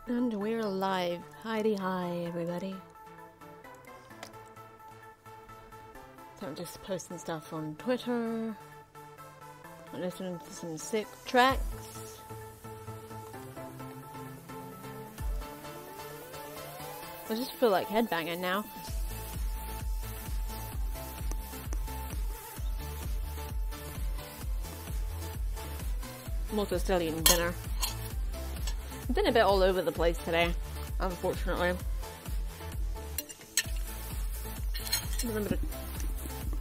And we're live. Hi, everybody. So I'm just posting stuff on Twitter. I'm listening to some sick tracks. I just feel like headbanging now. I'm also still eating dinner. I've been a bit all over the place today, unfortunately.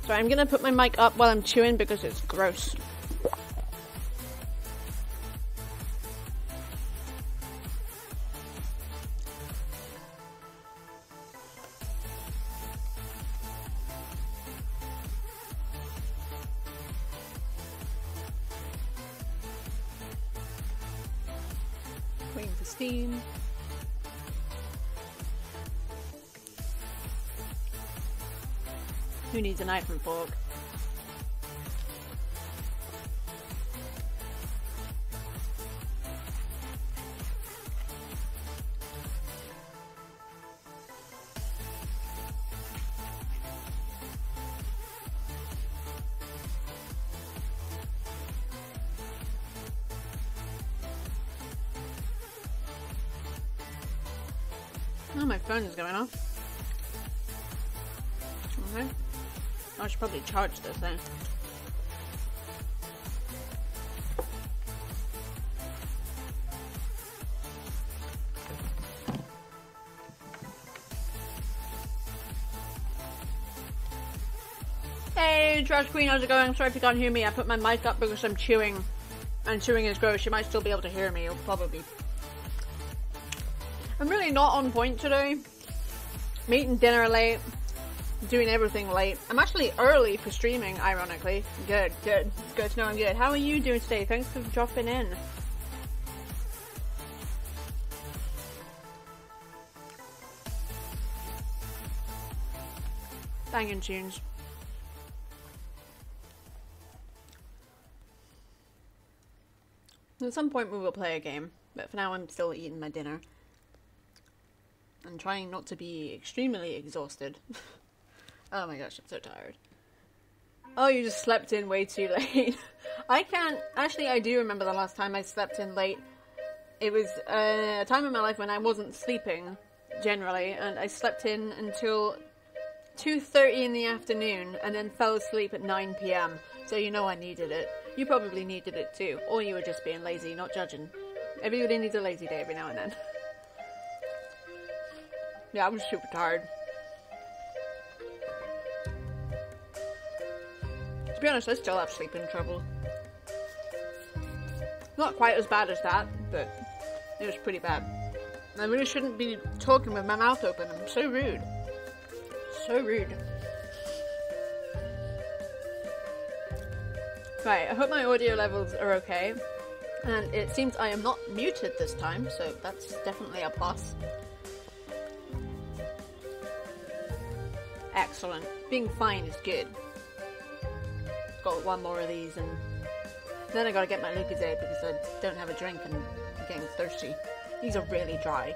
Sorry, I'm gonna put my mic up while I'm chewing because it's gross. Waiting for steam. Who needs a knife and fork? Oh, my phone is going off. Okay. I should probably charge this then. Hey, Trash Queen, how's it going? Sorry if you can't hear me. I put my mic up because I'm chewing. And chewing is gross. You might still be able to hear me. You'll probably. I'm really not on point today. I'm eating dinner late. Doing everything late. I'm actually early for streaming, ironically. Good. It's good to know I'm good. How are you doing today? Thanks for dropping in. Banging tunes. At some point we will play a game, but for now I'm still eating my dinner. And trying not to be extremely exhausted. Oh my gosh, I'm so tired. Oh, you just slept in way too late. I can't... Actually, I do remember the last time I slept in late. It was a time in my life when I wasn't sleeping, generally, and I slept in until 2:30 in the afternoon, and then fell asleep at 9 p.m. So you know I needed it. You probably needed it too. Or you were just being lazy, not judging. Everybody needs a lazy day every now and then. Yeah, I was super tired. To be honest, I still have sleeping trouble. Not quite as bad as that, but it was pretty bad. I really shouldn't be talking with my mouth open. I'm so rude. So rude. Right, I hope my audio levels are okay. And it seems I am not muted this time, so that's definitely a plus. Excellent. Being fine is good. Got one more of these and then I gotta get my Lucozade because I don't have a drink and I'm getting thirsty. These are really dry.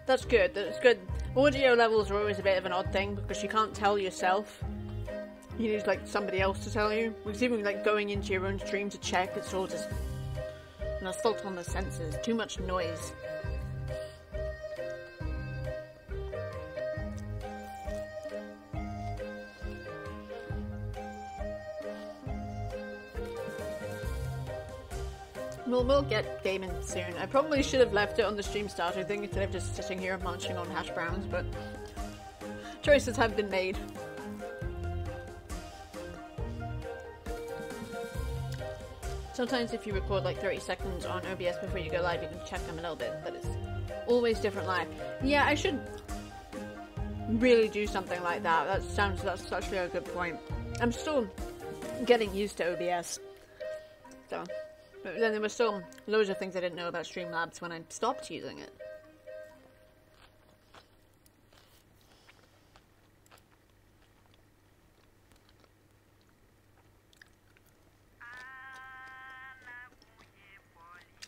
That's good, that's good. Audio levels are always a bit of an odd thing because you can't tell yourself. You need like somebody else to tell you. Because even like going into your own stream to check, it's all just an assault on the senses. Too much noise. We'll get gaming soon. I probably should have left it on the stream starter thing instead of just sitting here munching on hash browns, but choices have been made. Sometimes if you record like 30 seconds on OBS before you go live, you can check them a little bit, but it's always different live. Yeah, I should really do something like that. That's actually a good point. I'm still getting used to OBS. So, but then there were still loads of things I didn't know about Streamlabs when I stopped using it.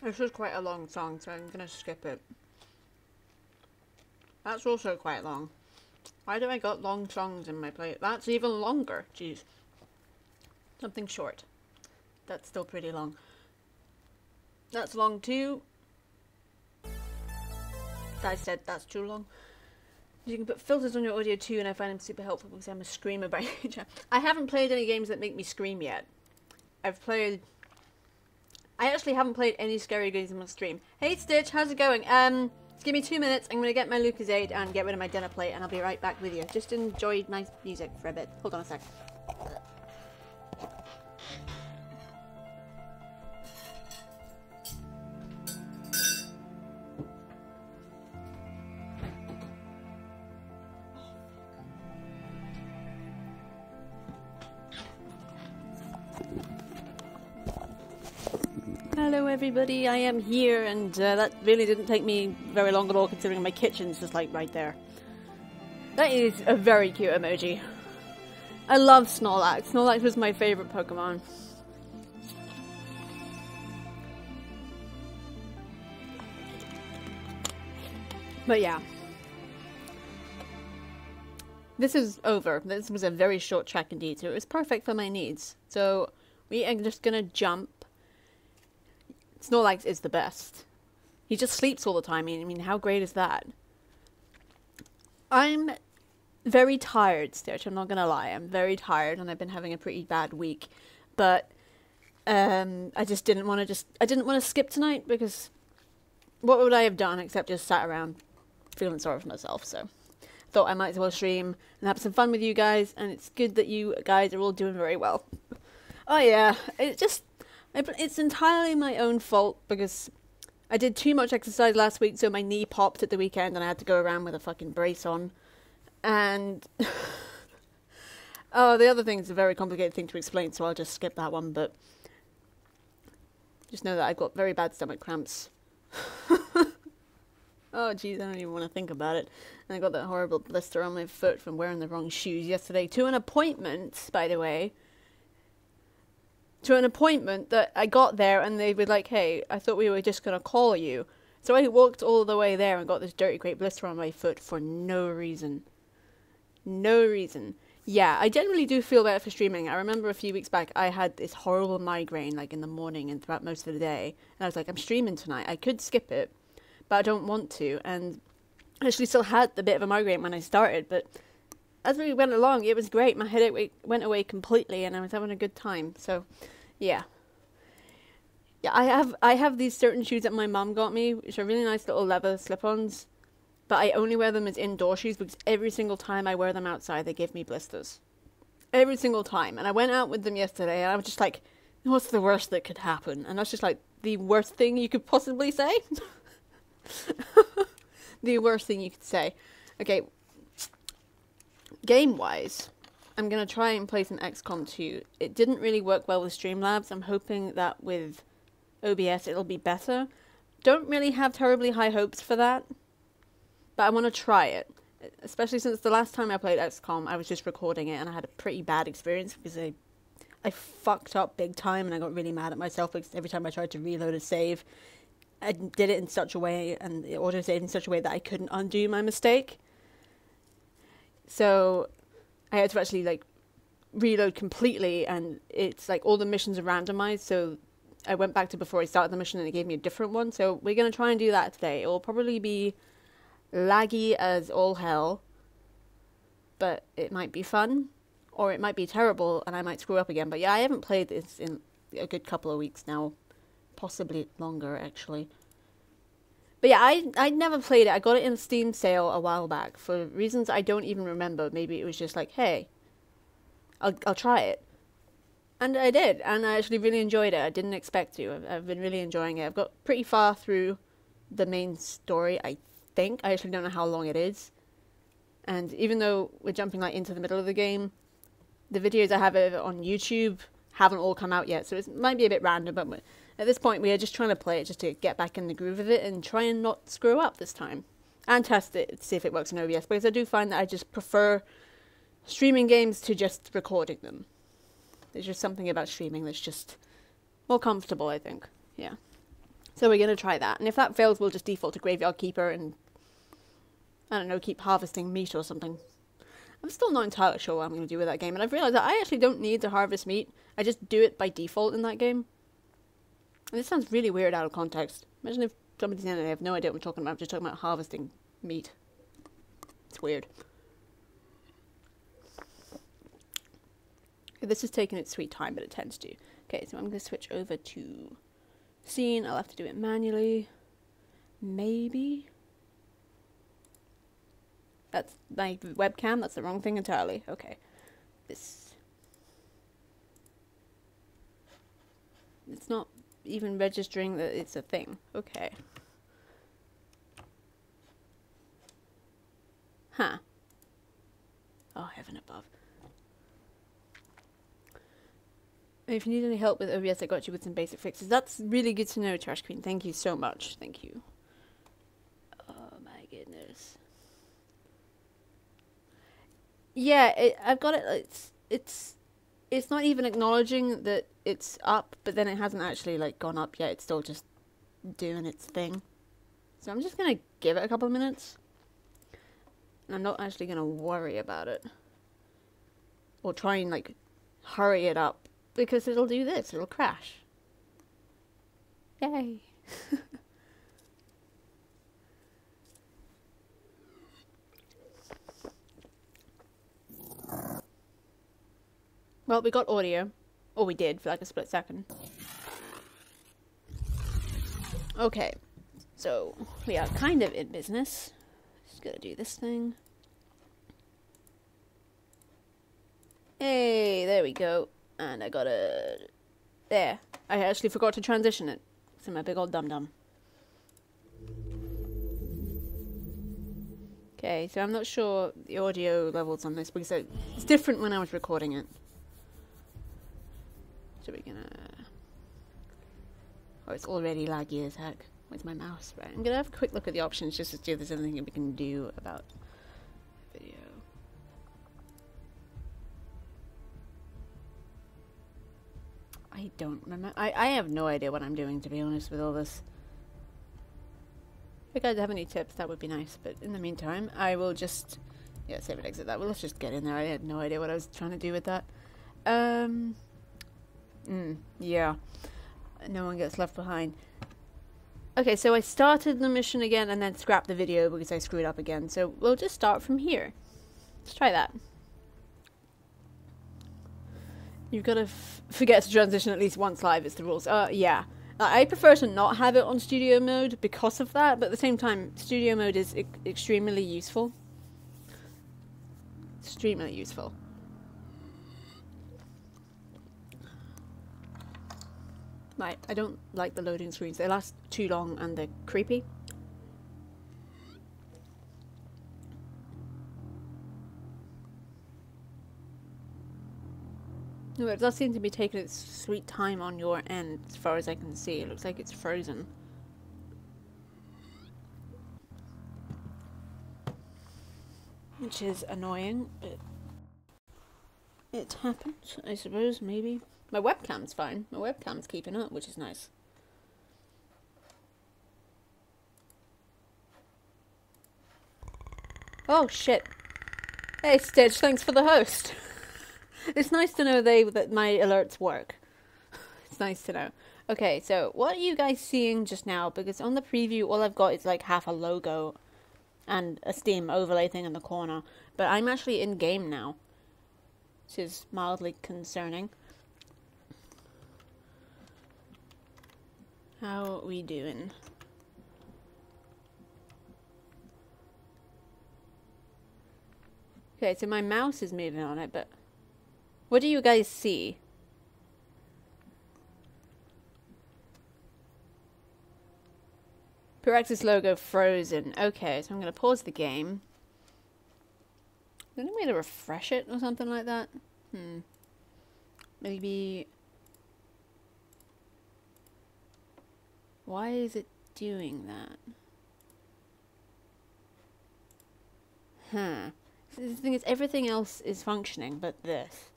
This is quite a long song, so I'm gonna skip it. That's also quite long. Why do I got long songs in my play? That's even longer. Jeez. Something short. That's still pretty long. That's long too. I said that's too long. You can put filters on your audio too, and I find them super helpful because I'm a screamer by nature. I haven't played any games that make me scream yet. I actually haven't played any scary games on my stream. Hey Stitch, how's it going? Just give me 2 minutes. I'm gonna get my Lucozade and get rid of my dinner plate, and I'll be right back with you. Just enjoy nice music for a bit. Hold on a sec. Hello everybody, I am here, and that really didn't take me very long at all considering my kitchen's just like right there. That is a very cute emoji. I love Snorlax. Snorlax was my favourite Pokemon. But yeah. This is over. This was a very short track indeed, so it was perfect for my needs. So we are just gonna jump. Snorlax is the best. He just sleeps all the time. I mean, how great is that? I'm very tired, Stitch. I'm not gonna lie. I'm very tired, and I've been having a pretty bad week. But I just didn't want to skip tonight because what would I have done except just sat around feeling sorry for myself? So thought I might as well stream and have some fun with you guys. And it's good that you guys are all doing very well. Oh yeah, it's entirely my own fault because I did too much exercise last week, so my knee popped at the weekend and I had to go around with a fucking brace on. And oh, the other thing is a very complicated thing to explain, so I'll just skip that one, but just know that I've got very bad stomach cramps. Oh jeez, I don't even want to think about it. And I got that horrible blister on my foot from wearing the wrong shoes yesterday to an appointment, by the way. To an appointment that I got there and they were like, hey, I thought we were just going to call you. So I walked all the way there and got this dirty great blister on my foot for no reason. No reason. Yeah, I generally do feel better for streaming. I remember a few weeks back I had this horrible migraine like in the morning and throughout most of the day. And I was like, I'm streaming tonight. I could skip it, but I don't want to. And I actually still had a bit of a migraine when I started, but as we went along, it was great. My headache went away completely, and I was having a good time. So, yeah. Yeah, I have these certain shoes that my mum got me, which are really nice little leather slip-ons. But I only wear them as indoor shoes because every single time I wear them outside, they give me blisters. Every single time. And I went out with them yesterday, and I was just like, what's the worst that could happen? And that's just like, the worst thing you could possibly say? The worst thing you could say. Okay. Game-wise, I'm going to try and play some XCOM 2. It didn't really work well with Streamlabs. I'm hoping that with OBS it'll be better. Don't really have terribly high hopes for that, but I want to try it. Especially since the last time I played XCOM, I was just recording it and I had a pretty bad experience because I fucked up big time and I got really mad at myself because every time I tried to reload a save, I did it in such a way and it auto-saved in such a way that I couldn't undo my mistake. So I had to actually like reload completely, and it's like all the missions are randomized, so I went back to before I started the mission and it gave me a different one. So we're going to try and do that today. It will probably be laggy as all hell, but it might be fun, or it might be terrible and I might screw up again. But yeah, I haven't played this in a good couple of weeks now, possibly longer actually. But yeah, I never played it. I got it in a Steam sale a while back for reasons I don't even remember. Maybe it was just like, hey, I'll try it. And I did, and I actually really enjoyed it. I didn't expect to. I've been really enjoying it. I've got pretty far through the main story, I think. I actually don't know how long it is. And even though we're jumping like into the middle of the game, the videos I have on YouTube haven't all come out yet, so it might be a bit random, but at this point we are just trying to play it just to get back in the groove of it and try and not screw up this time. And test it to see if it works in OBS, because I do find that I just prefer streaming games to just recording them. There's just something about streaming that's just more comfortable, I think. Yeah. So we're going to try that. And if that fails, we'll just default to Graveyard Keeper and, I don't know, keep harvesting meat or something. I'm still not entirely sure what I'm going to do with that game. And I've realised that I actually don't need to harvest meat. I just do it by default in that game. And this sounds really weird out of context. Imagine if somebody's in it and they have no idea what we're talking about. I'm just talking about harvesting meat. It's weird. This is taking its sweet time, but it tends to. Okay, so I'm going to switch over to scene. I'll have to do it manually. Maybe. That's my webcam. That's the wrong thing entirely. Okay. This. It's not even registering that it's a thing. Okay. Huh. Oh, heaven above. If you need any help with OBS, I got you with some basic fixes. That's really good to know, Trash Queen. Thank you so much. Thank you. Oh my goodness. Yeah, I've got it. It's not even acknowledging that it's up, but then it hasn't actually like gone up yet. It's still just doing its thing. So I'm just gonna give it a couple of minutes. And I'm not actually gonna worry about it. Or try and like hurry it up. Because it'll do this, it'll crash. Yay. Well, we got audio. Or we did for like a split second. Okay. So, we are kind of in business. Just gotta do this thing. Hey, there we go. And I gotta... There. I actually forgot to transition it. So my big old dum-dum. Okay, so I'm not sure the audio levels on this because it's different when I was recording it. So we're gonna... Oh, it's already laggy as heck. Where's my mouse? Right, I'm gonna have a quick look at the options just to see if there's anything we can do about video. I don't remember. I have no idea what I'm doing, to be honest, with all this. If you guys have any tips, that would be nice. But in the meantime, I will just... Yeah, save and exit that. Well, let's just get in there. I had no idea what I was trying to do with that. Yeah. No one gets left behind. Okay, so I started the mission again and then scrapped the video because I screwed up again. So we'll just start from here. Let's try that. You've got to forget to transition at least once live, it's the rules. Yeah. I prefer to not have it on studio mode because of that, but at the same time, studio mode is extremely useful. Extremely useful. Right, I don't like the loading screens. They last too long and they're creepy. No, it does seem to be taking its sweet time on your end, as far as I can see. It looks like it's frozen. Which is annoying, but it happens, I suppose, maybe. My webcam's fine. My webcam's keeping up, which is nice. Oh, shit. Hey, Stitch, thanks for the host. It's nice to know that my alerts work. It's nice to know. Okay, so what are you guys seeing just now? Because on the preview, all I've got is like half a logo and a Steam overlay thing in the corner. But I'm actually in game now, which is mildly concerning. How are we doing? Okay, so my mouse is moving on it, but what do you guys see? Pyraxis logo frozen. Okay, so I'm going to pause the game. Is there any way to refresh it or something like that? Maybe... Why is it doing that? So the thing is, everything else is functioning, but this.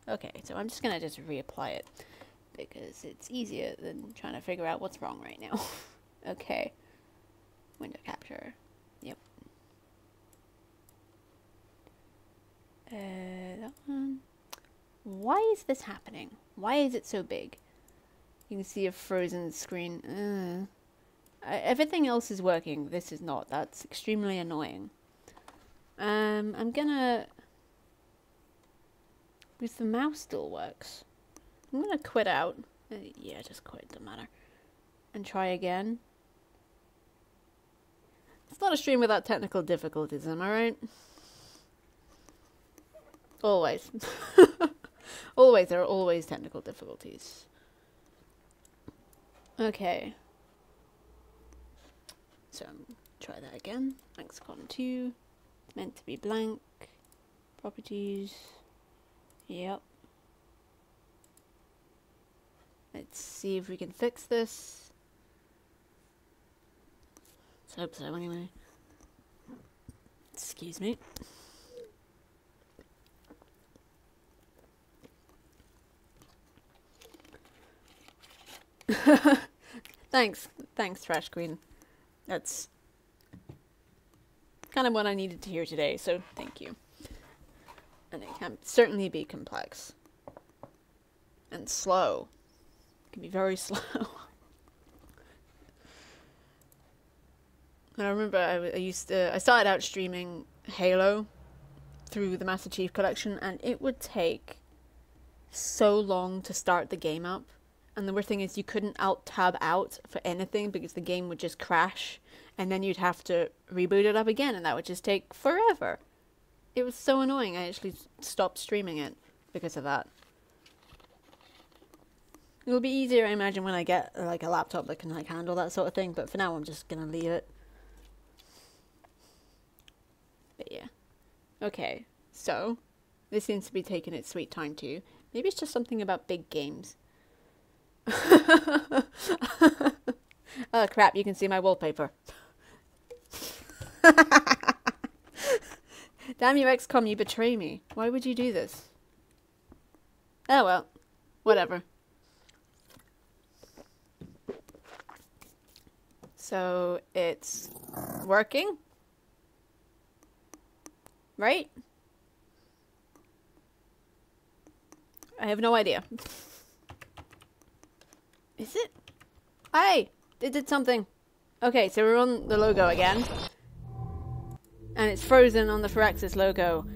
Okay, so I'm just gonna reapply it. because it's easier than trying to figure out what's wrong right now. Okay. Window capture. Yep. That one. Why is this happening? Why is it so big? You can see a frozen screen. Everything else is working. This is not. That's extremely annoying. I'm gonna... Because the mouse still works. I'm gonna quit out. Yeah, just quit. Doesn't matter. And try again. It's not a stream without technical difficulties, am I right? Always. Always, there are always technical difficulties. Okay. So, try that again. Lexicon 2. Meant to be blank. Properties. Yep. Let's see if we can fix this. Let's hope so, anyway. Excuse me. Thanks, Trash Queen. That's kind of what I needed to hear today, so thank you. And it can certainly be complex. And slow. It can be very slow. I remember I started out streaming Halo through the Master Chief Collection, and it would take so long to start the game up. And the weird thing is you couldn't alt-tab out for anything because the game would just crash, and then you'd have to reboot it up again, and that would just take forever. It was so annoying. I actually stopped streaming it because of that. It'll be easier, I imagine, when I get like a laptop that can like handle that sort of thing, but for now I'm just gonna leave it. But yeah. Okay, so this seems to be taking its sweet time too. Maybe it's just something about big games. Oh crap, you can see my wallpaper. Damn you, XCOM, you betray me. Why would you do this? Oh well, whatever. So it's working, right? I have no idea. Is it? Hey! It did something. Okay, so we're on the logo again. And it's frozen on the Firaxis logo.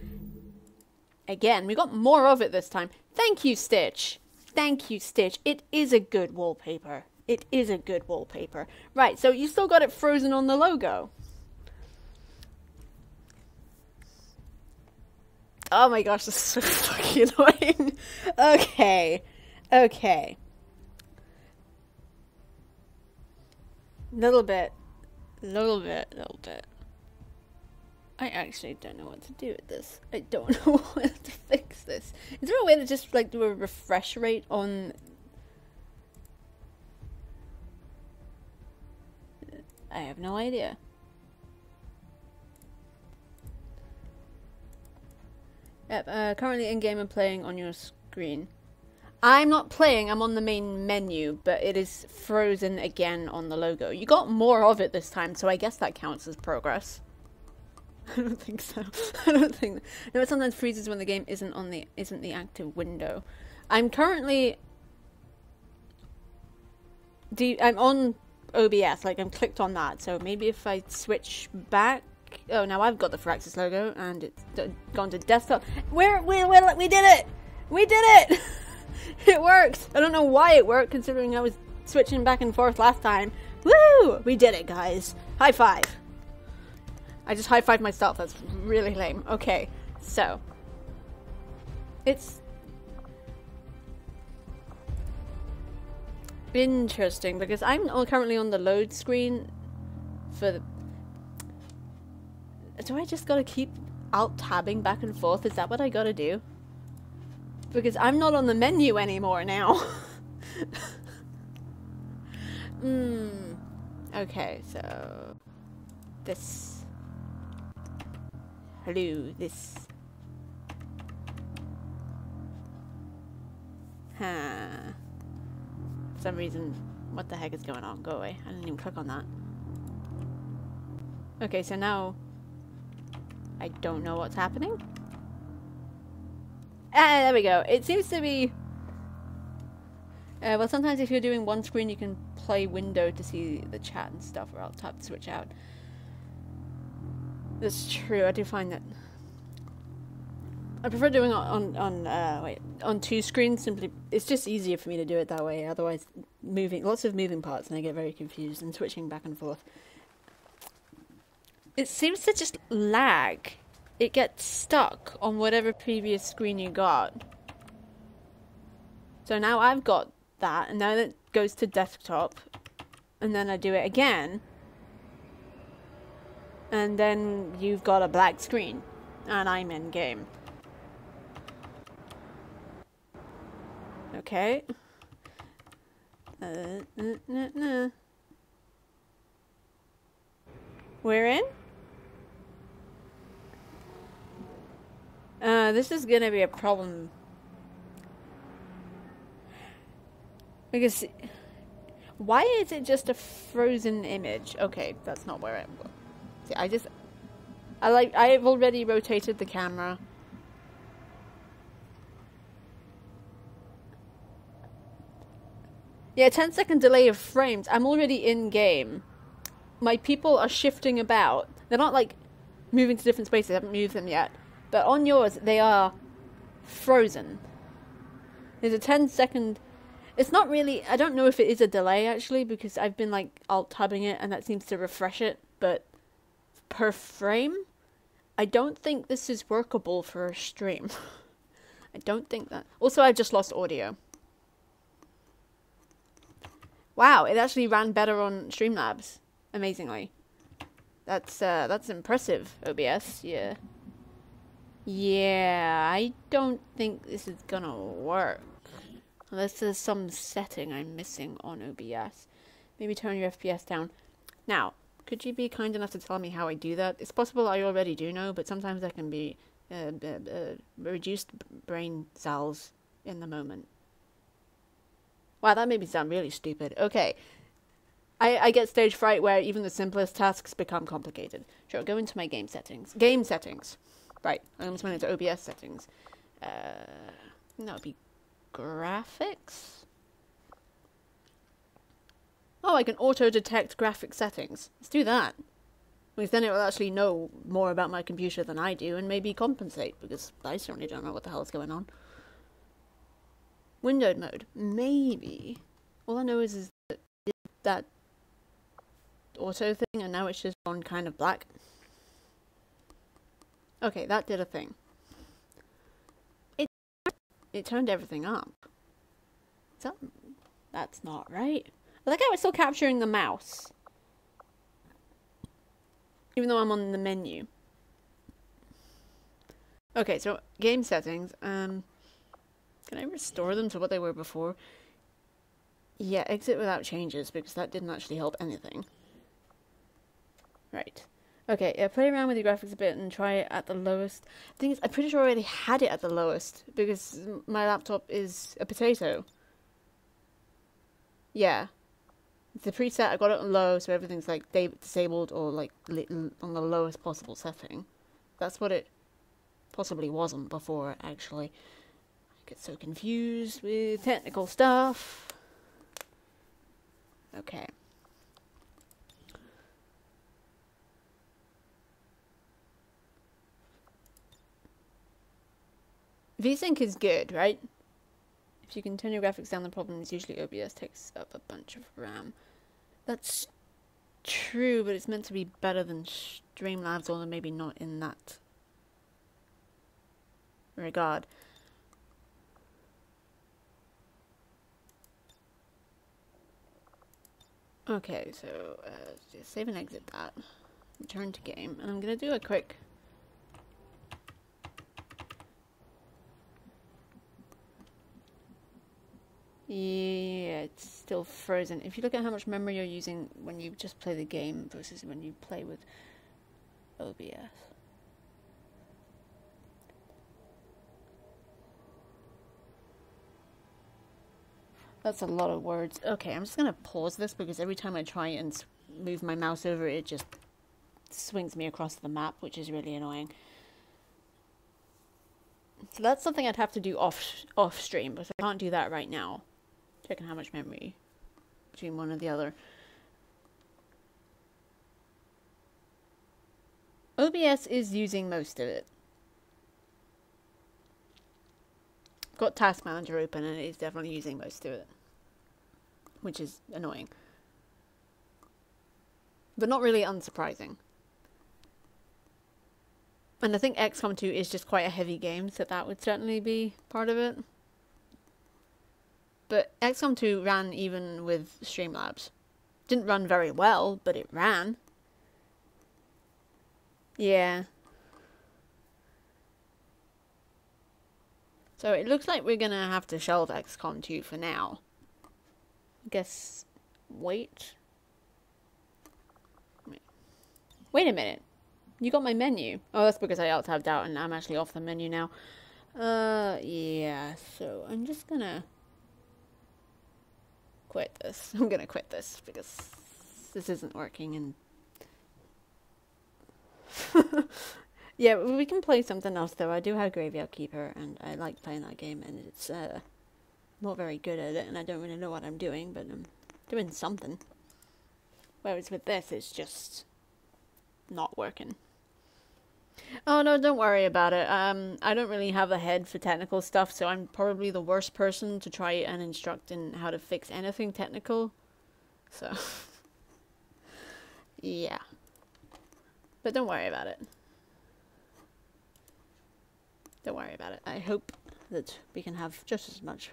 Again, we got more of it this time. Thank you, Stitch. Thank you, Stitch. It is a good wallpaper. It is a good wallpaper. Right, so you still got it frozen on the logo. Oh my gosh, this is so fucking annoying. Okay. Okay. Little bit. I actually don't know what to do with this. I don't know what to fix this. Is there a way to just like do a refresh rate on... I have no idea. Yep, currently in-game and playing on your screen. I'm not playing, I'm on the main menu, but it is frozen again on the logo. You got more of it this time, so I guess that counts as progress. I don't think so. I don't think... No, it sometimes freezes when the game isn't the active window. I'm currently... I'm on OBS, like I'm clicked on that, so maybe if I switch back... Oh, now I've got the Firaxis logo, and it's gone to desktop. We did it! We did it! It worked! I don't know why it worked, considering I was switching back and forth last time. Woo! We did it, guys. High five. I just high-fived myself. That's really lame. Okay, so. It's interesting, because I'm currently on the load screen for the... Do I just gotta keep alt-tabbing back and forth? Is that what I gotta do? Because I'm not on the menu anymore now. Okay, so... This... Hello, this... Huh. For some reason, what the heck is going on? Go away. I didn't even click on that. Okay, so now I don't know what's happening. Ah, there we go. It seems to be... well, sometimes if you're doing one screen, you can play window to see the chat and stuff, or I'll tap to switch out. That's true. I do find that I prefer doing it on two screens. Simply, it's just easier for me to do it that way. Otherwise, lots of moving parts, and I get very confused and switching back and forth. It seems to just lag. It gets stuck on whatever previous screen you got. So now I've got that, and now it goes to desktop, and then I do it again, and then you've got a black screen, and I'm in game. Okay. We're in? This is gonna be a problem. Because... why is it just a frozen image? Okay, that's not where see, I've already rotated the camera. Yeah, 10-second delay of frames. I'm already in game. My people are shifting about. They're not like moving to different spaces. I haven't moved them yet. But on yours, they are frozen. There's a 10-second... It's not really... I don't know if it is a delay, actually, because I've been, like, alt-tabbing it, and that seems to refresh it. But per frame, I don't think this is workable for a stream. I don't think that... Also, I've just lost audio. Wow, it actually ran better on Streamlabs. Amazingly. That's impressive, OBS. Yeah. Yeah, I don't think this is gonna work. Unless there's some setting I'm missing on OBS. Maybe turn your FPS down. Now, could you be kind enough to tell me how I do that? It's possible I already do know, but sometimes I can be reduced brain cells in the moment. Wow, that made me sound really stupid. Okay. I get stage fright where even the simplest tasks become complicated. Sure, go into my game settings. Game settings. Right, I almost went into OBS settings. That would be graphics? Oh, I can auto-detect graphic settings. Let's do that. Because then it will actually know more about my computer than I do and maybe compensate, because I certainly don't know what the hell is going on. Windowed mode. Maybe. All I know is that it did that auto thing, and now it's just on kind of black. Okay, that did a thing. It turned everything up. That's not right. I think I was still capturing the mouse. Even though I'm on the menu. Okay, so game settings. Can I restore them to what they were before? Yeah, exit without changes, because that didn't actually help anything. Right. Okay, play around with your graphics a bit and try it at the lowest. The thing is, I'm pretty sure I already had it at the lowest, because my laptop is a potato. Yeah. It's a preset, I got it on low, so everything's like disabled or like on the lowest possible setting. That's what it possibly wasn't before, actually. I get so confused with technical stuff. Okay. VSync is good, right? If you can turn your graphics down, the problem is usually OBS takes up a bunch of RAM. That's true, but it's meant to be better than Streamlabs, or maybe not in that regard. Okay, so just save and exit that. Return to game, and I'm gonna do a quick... Yeah, it's still frozen. If you look at how much memory you're using when you just play the game versus when you play with OBS. That's a lot of words. Okay, I'm just gonna pause this because every time I try and move my mouse over, it just swings me across the map, which is really annoying. So that's something I'd have to do off stream, but I can't do that right now. Checking how much memory between one and the other. OBS is using most of it. Got Task Manager open and it is definitely using most of it, which is annoying, but not really unsurprising. And I think XCOM 2 is just quite a heavy game, so that would certainly be part of it. But XCOM 2 ran even with Streamlabs. Didn't run very well, but it ran. Yeah. So it looks like we're gonna have to shelve XCOM 2 for now. I guess... wait. Wait a minute. You got my menu. Oh, that's because I alt-tabbed out and I'm actually off the menu now. Yeah, so I'm just gonna quit this. I'm gonna quit this because this isn't working and... Yeah, we can play something else though. I do have Graveyard Keeper and I like playing that game and it's not very good at it and I don't really know what I'm doing, but I'm doing something. Whereas with this, it's just not working. Oh no, don't worry about it. I don't really have a head for technical stuff, so I'm probably the worst person to try and instruct in how to fix anything technical. So, yeah. But don't worry about it. Don't worry about it. I hope that we can have just as much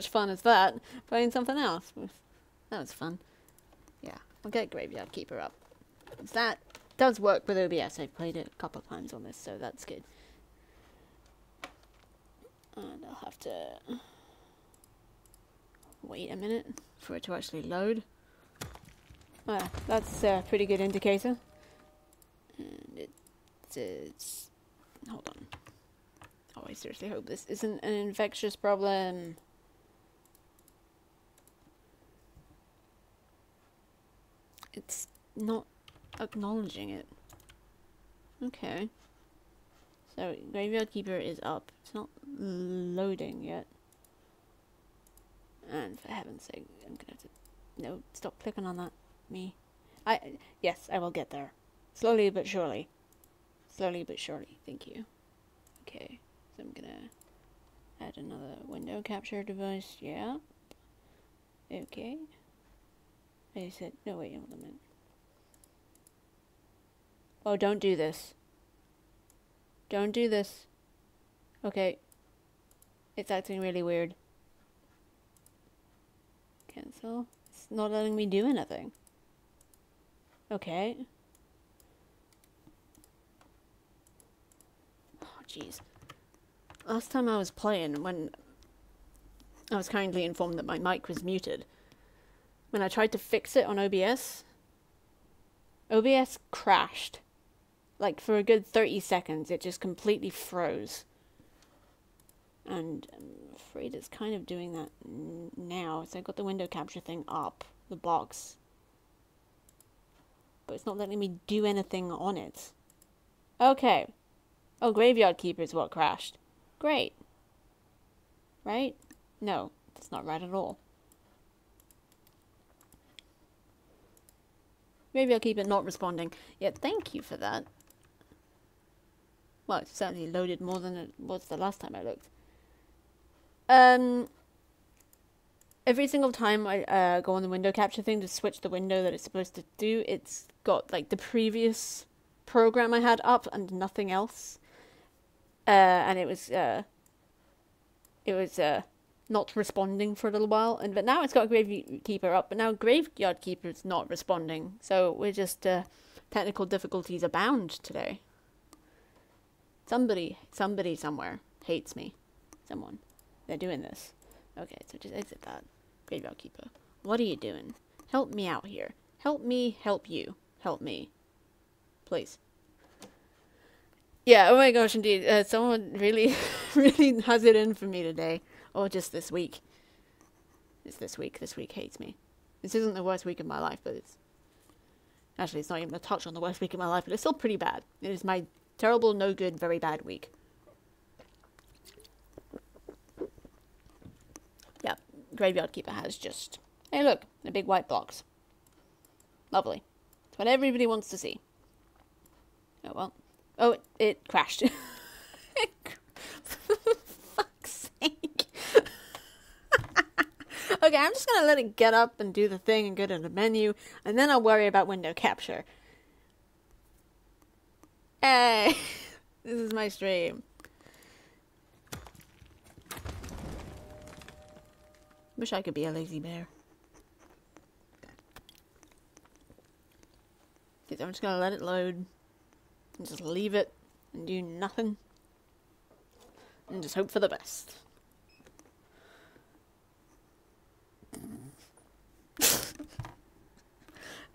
fun as that playing something else. That was fun. Yeah, I'll get Graveyard Keeper up. That does work with OBS. I've played it a couple of times on this, so that's good. And I'll have to wait a minute for it to actually load. That's a pretty good indicator. And it's... hold on. Oh, I seriously hope this isn't an infectious problem. It's not acknowledging it. Okay. So, Graveyard Keeper is up. It's not loading yet. And for heaven's sake, I'm gonna have to... no, stop clicking on that. Me. Yes, I will get there. Slowly but surely. Slowly but surely. Thank you. Okay. So I'm gonna add another window capture device. Yeah. Okay. I said, no wait, hold a minute. Oh, don't do this. Don't do this. Okay. It's acting really weird. Cancel. It's not letting me do anything. Okay. Oh, jeez. Last time I was playing, when I was kindly informed that my mic was muted, when I tried to fix it on OBS, OBS crashed. Like, for a good 30 seconds, it just completely froze. And I'm afraid it's kind of doing that now. So I got the window capture thing up, the box. But it's not letting me do anything on it. Okay. Oh, Graveyard Keeper is what crashed. Great. Right? No, that's not right at all. Graveyard Keeper not responding. Yeah, thank you for that. Well, it's certainly loaded more than it was the last time I looked. Every single time I go on the window capture thing to switch the window that it's supposed to do, it's got like the previous program I had up and nothing else. And it was not responding for a little while, but now it's got Graveyard Keeper up, but now Graveyard Keeper is not responding, so we're just technical difficulties abound today. Somebody somewhere hates me. Someone. They're doing this. Okay, so just exit that. Graveyard Keeper. What are you doing? Help me out here. Help me help you. Help me. Please. Yeah, oh my gosh, indeed. Someone really, really has it in for me today. Or just this week. It's this week. This week hates me. This isn't the worst week of my life, but it's... Actually, it's not even a touch on the worst week of my life, but it's still pretty bad. It is my terrible, no good, very bad week. Yeah, Graveyard Keeper has just... Hey look, the big white blocks. Lovely. It's what everybody wants to see. Oh well. Oh, it crashed. For fuck's sake. Okay, I'm just gonna let it get up and do the thing and go to the menu, and then I'll worry about window capture. Hey! This is my stream. Wish I could be a lazy bear. Because I'm just gonna let it load. And just leave it. And do nothing. And just hope for the best.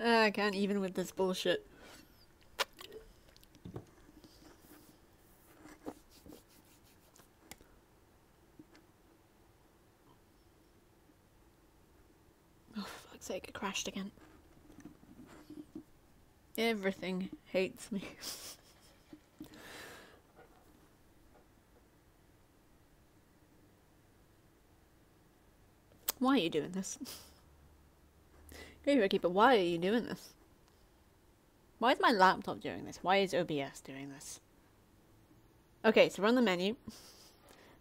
I can't even with this bullshit. Oh, for fuck's sake, it crashed again. Everything hates me. Why are you doing this? Graveyard Keeper, why are you doing this? Why is my laptop doing this? Why is OBS doing this? Okay, so run the menu.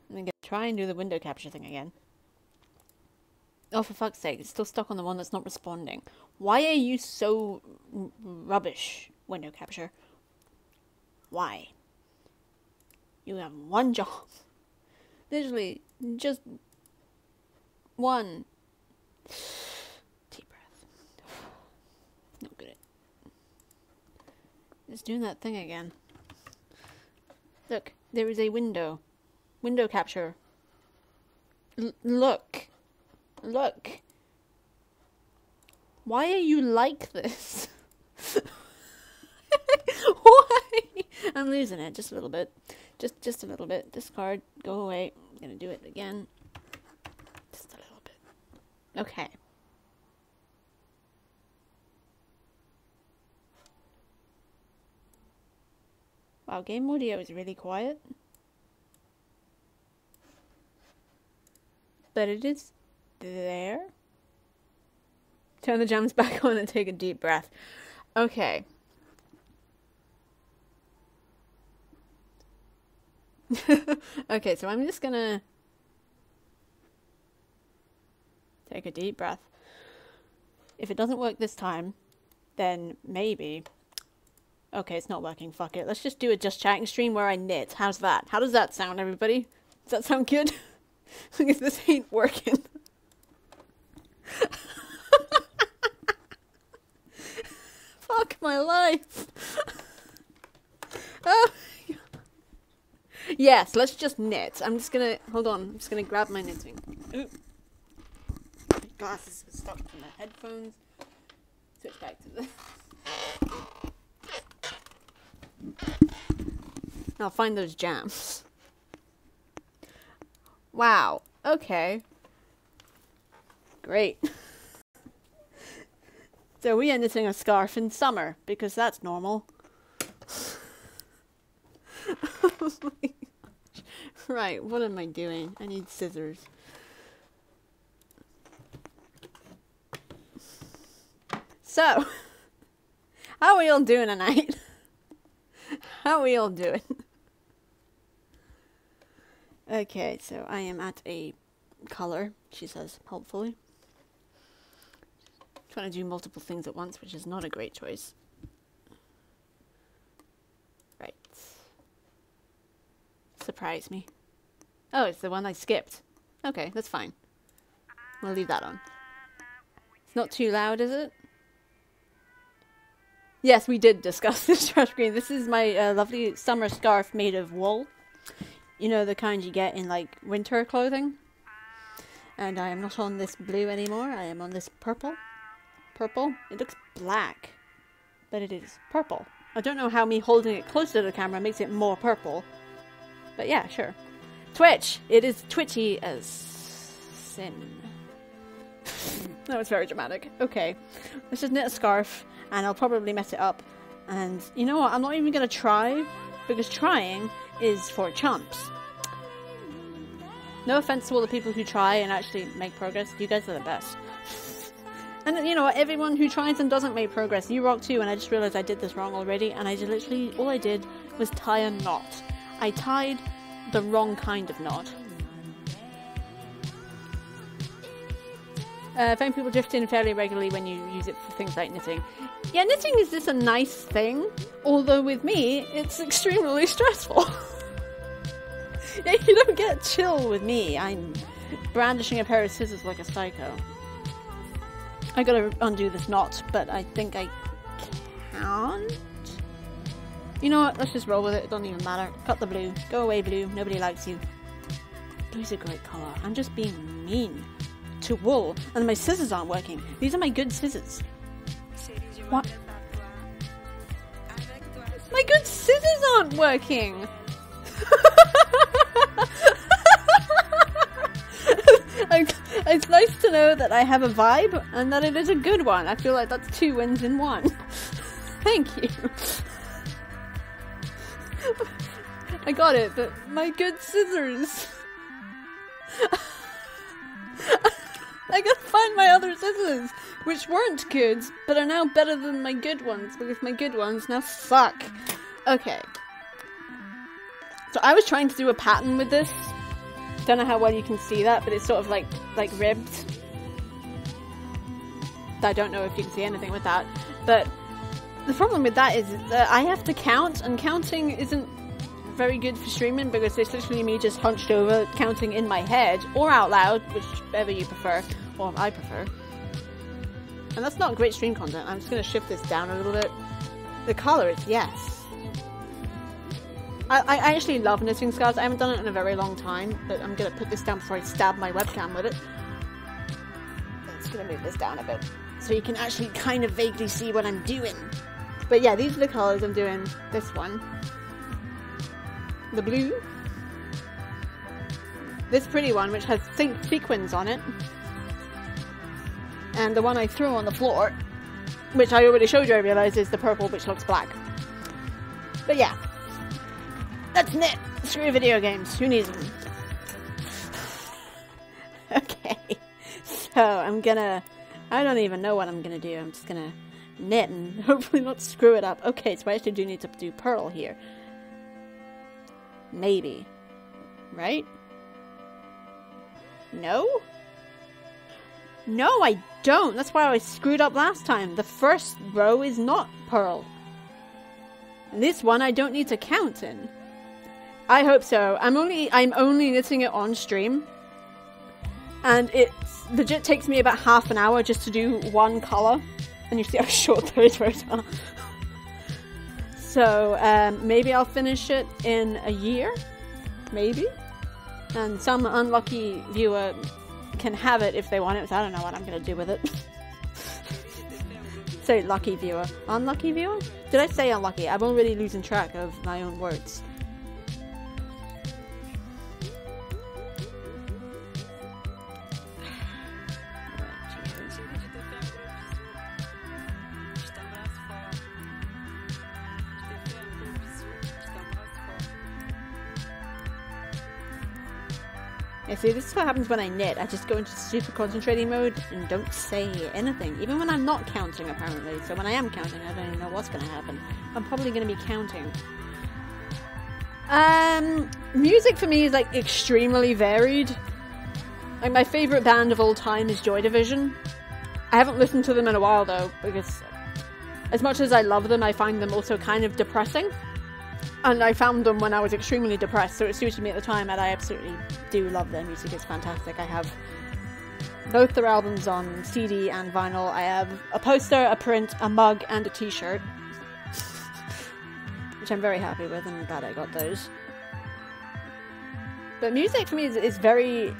And then try and do the window capture thing again. Oh, for fuck's sake, it's still stuck on the one that's not responding. Why are you so rubbish, window capture? Why? You have one job. Literally, just one. Deep breath. Not good at it. It's doing that thing again. Look, there is a window. Window capture. Look. Look. Why are you like this? Why? I'm losing it just a little bit. Just a little bit. Discard. Go away. I'm gonna do it again. Just a little bit. Okay. Wow, game audio is really quiet. But it is there. Turn the jams back on and take a deep breath. Okay. Okay, so I'm just gonna take a deep breath. If it doesn't work this time, then maybe... Okay, it's not working. Fuck it. Let's just do a Just Chatting stream where I knit. How's that? How does that sound, everybody? Does that sound good? Because this ain't working. Fuck my life. Oh. Yes, let's just knit. I'm just gonna... Hold on. I'm just gonna grab my knitting. Ooh. My glasses are stuck to my headphones. Switch back to this. I'll find those jams. Wow. Okay. Great. So we are knitting a scarf in summer, because that's normal. Oh my gosh. Right, what am I doing? I need scissors. So, how are we all doing tonight? How are we all doing? Okay, so I am at a color, she says, helpfully. Trying to do multiple things at once, which is not a great choice. Right. Surprise me. Oh, it's the one I skipped. Okay, that's fine. We'll leave that on. It's not too loud, is it? Yes, we did discuss this trash green. This is my lovely summer scarf made of wool. You know, the kind you get in, like, winter clothing. And I am not on this blue anymore. I am on this purple. Purple. It looks black, but it is purple. I don't know how me holding it closer to the camera makes it more purple. But yeah, sure. Twitch! It is twitchy as sin. That was very dramatic. Okay, let's just knit a scarf, and I'll probably mess it up. And you know what? I'm not even going to try, because trying is for chumps. No offense to all the people who try and actually make progress. You guys are the best. And you know what? Everyone who tries and doesn't make progress, you rock too. And I just realized I did this wrong already. And I just literally, all I did was tie a knot. I tied the wrong kind of knot. I find people drift in fairly regularly when you use it for things like knitting. Yeah, knitting is just a nice thing. Although with me, it's extremely stressful. Yeah, you don't get chill with me. I'm brandishing a pair of scissors like a psycho. I gotta undo this knot, but I think I can't. You know what? Let's just roll with it. It doesn't even matter. Cut the blue. Go away, blue. Nobody likes you. Blue's a great colour. I'm just being mean to wool. And my scissors aren't working. These are my good scissors. What? My good scissors aren't working! It's nice to know that I have a vibe and that it is a good one. I feel like that's 2 wins in 1. Thank you. I got it, but my good scissors. I gotta find my other scissors, which weren't good, but are now better than my good ones, because my good ones now suck. Okay. So I was trying to do a pattern with this. Don't know how well you can see that, but it's sort of like ribbed. I don't know if you can see anything with that, but the problem with that is that I have to count, and counting isn't very good for streaming because it's literally me just hunched over counting in my head or out loud, whichever you prefer, or I prefer. And that's not great stream content. I'm just going to shift this down a little bit. The colour is yes. I actually love knitting scarves. I haven't done it in a very long time, but I'm going to put this down before I stab my webcam with it. I'm just going to move this down a bit so you can actually kind of vaguely see what I'm doing. But yeah, these are the colours I'm doing. This one. The blue. This pretty one, which has sequins on it. And the one I threw on the floor, which I already showed you, I realise, is the purple, which looks black. But yeah. Let's knit! Screw video games. Who needs them? Okay. So, I'm gonna... I don't even know what I'm gonna do. I'm just gonna knit and hopefully not screw it up. Okay, so I actually do need to do purl here. Maybe. Right? No? No, I don't. That's why I screwed up last time. The first row is not purl. And this one I don't need to count in. I hope so. I'm only knitting it on stream. And it legit takes me about half an hour just to do one colour. And you see how short those rows are. So, maybe I'll finish it in a year? Maybe? And some unlucky viewer can have it if they want it, so I don't know what I'm going to do with it. Say lucky viewer. Unlucky viewer? Did I say unlucky? I'm already losing track of my own words. Yeah, see, this is what happens when I knit. I just go into super concentrating mode and don't say anything. Even when I'm not counting, apparently. So when I am counting, I don't even know what's going to happen. I'm probably going to be counting. Music for me is, like, extremely varied. Like, my favourite band of all time is Joy Division. I haven't listened to them in a while, though, because as much as I love them, I find them also kind of depressing. And I found them when I was extremely depressed, so it suited me at the time, and I absolutely do love their music. It's fantastic. I have both their albums on CD and vinyl. I have a poster, a print, a mug, and a t-shirt. Which I'm very happy with, and I'm glad I got those. But music for me is very...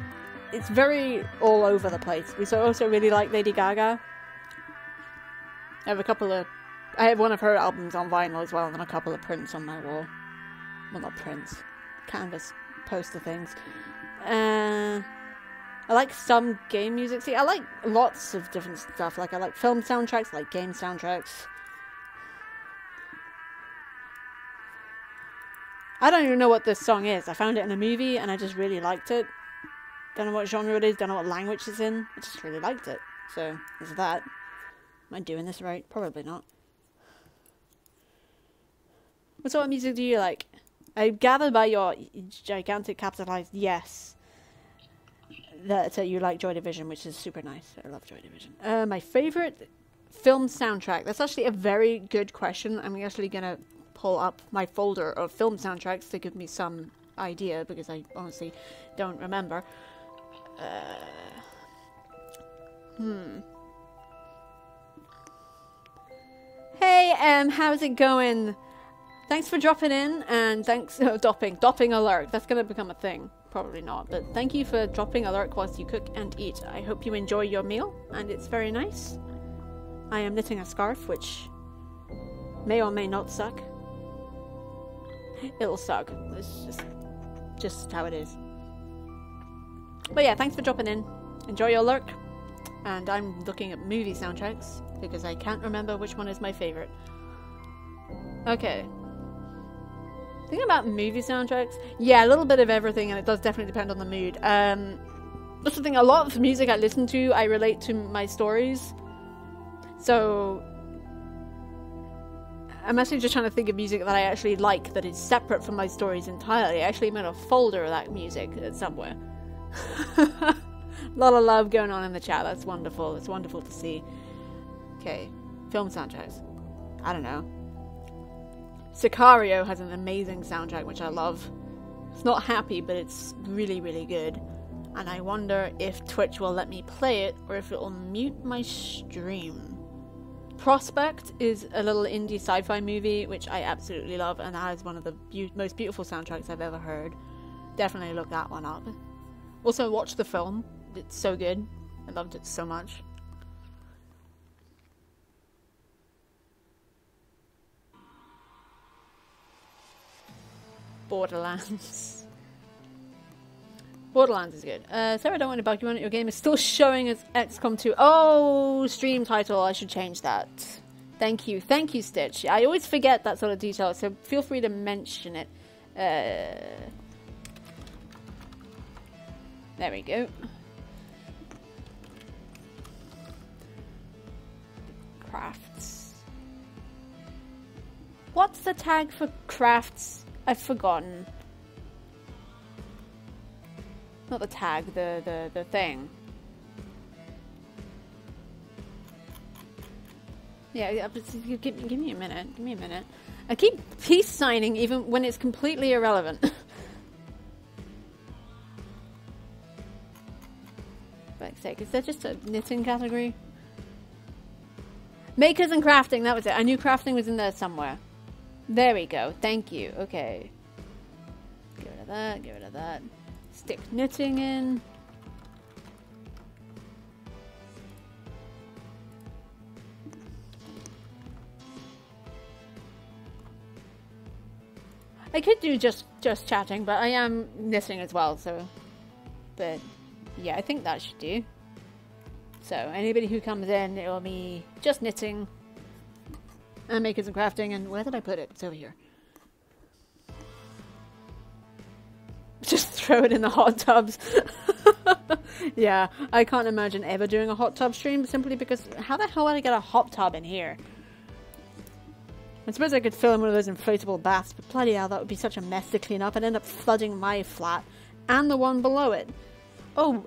It's very all over the place. We also really like Lady Gaga. I have one of her albums on vinyl as well, and a couple of prints on my wall. Well, not prints. Canvas poster things. I like some game music. See, I like lots of different stuff. Like, I like film soundtracks, I like game soundtracks. I don't even know what this song is. I found it in a movie and I just really liked it. Don't know what genre it is, don't know what language it's in. I just really liked it. So, there's that. Am I doing this right? Probably not. What sort of music do you like? I gather by your gigantic capitalized yes that you like Joy Division, which is super nice. I love Joy Division. My favourite film soundtrack. That's actually a very good question. I'm actually going to pull up my folder of film soundtracks to give me some idea, because I honestly don't remember. Hey, how's it going? Thanks for dropping in, and thanks... Dopping alert. That's going to become a thing. Probably not, but thank you for dropping alert whilst you cook and eat. I hope you enjoy your meal, and it's very nice. I am knitting a scarf, which may or may not suck. It'll suck. It's just how it is. But yeah, thanks for dropping in. Enjoy your lurk. And I'm looking at movie soundtracks, because I can't remember which one is my favourite. Okay. Thinking about movie soundtracks, yeah, a little bit of everything, and it does definitely depend on the mood. That's the thing, a lot of music I listen to, I relate to my stories. So, I'm actually just trying to think of music that I actually like that is separate from my stories entirely. I actually made a folder of that music somewhere. A lot of love going on in the chat, that's wonderful. It's wonderful to see. Okay, film soundtracks. I don't know. Sicario has an amazing soundtrack, which I love. It's not happy, but it's really, really good. And I wonder if Twitch will let me play it, or if it will mute my stream. Prospect is a little indie sci-fi movie, which I absolutely love, and that is one of the most beautiful soundtracks I've ever heard. Definitely look that one up. Also, watch the film. It's so good. I loved it so much. Borderlands. Borderlands is good. Sarah, don't want to bug you on it. Your game is still showing as XCOM 2. Oh, stream title. I should change that. Thank you. Thank you, Stitch. I always forget that sort of detail, so feel free to mention it. There we go. Crafts. What's the tag for crafts? I've forgotten. Not the tag, the thing. Yeah, give me a minute. Give me a minute. I keep peace signing even when it's completely irrelevant. For sake, is that just a knitting category? Makers and crafting, that was it. I knew crafting was in there somewhere. There we go. Thank you. Okay. Get rid of that. Get rid of that. Stick knitting in. I could do just chatting, but I am knitting as well, so... But, yeah, I think that should do. So, anybody who comes in, it will be just knitting. And makers and crafting, and where did I put it? It's over here. Just throw it in the hot tubs. Yeah, I can't imagine ever doing a hot tub stream, simply because how the hell would I get a hot tub in here? I suppose I could fill in one of those inflatable baths, but bloody hell, that would be such a mess to clean up. I'd end up flooding my flat and the one below it. Oh,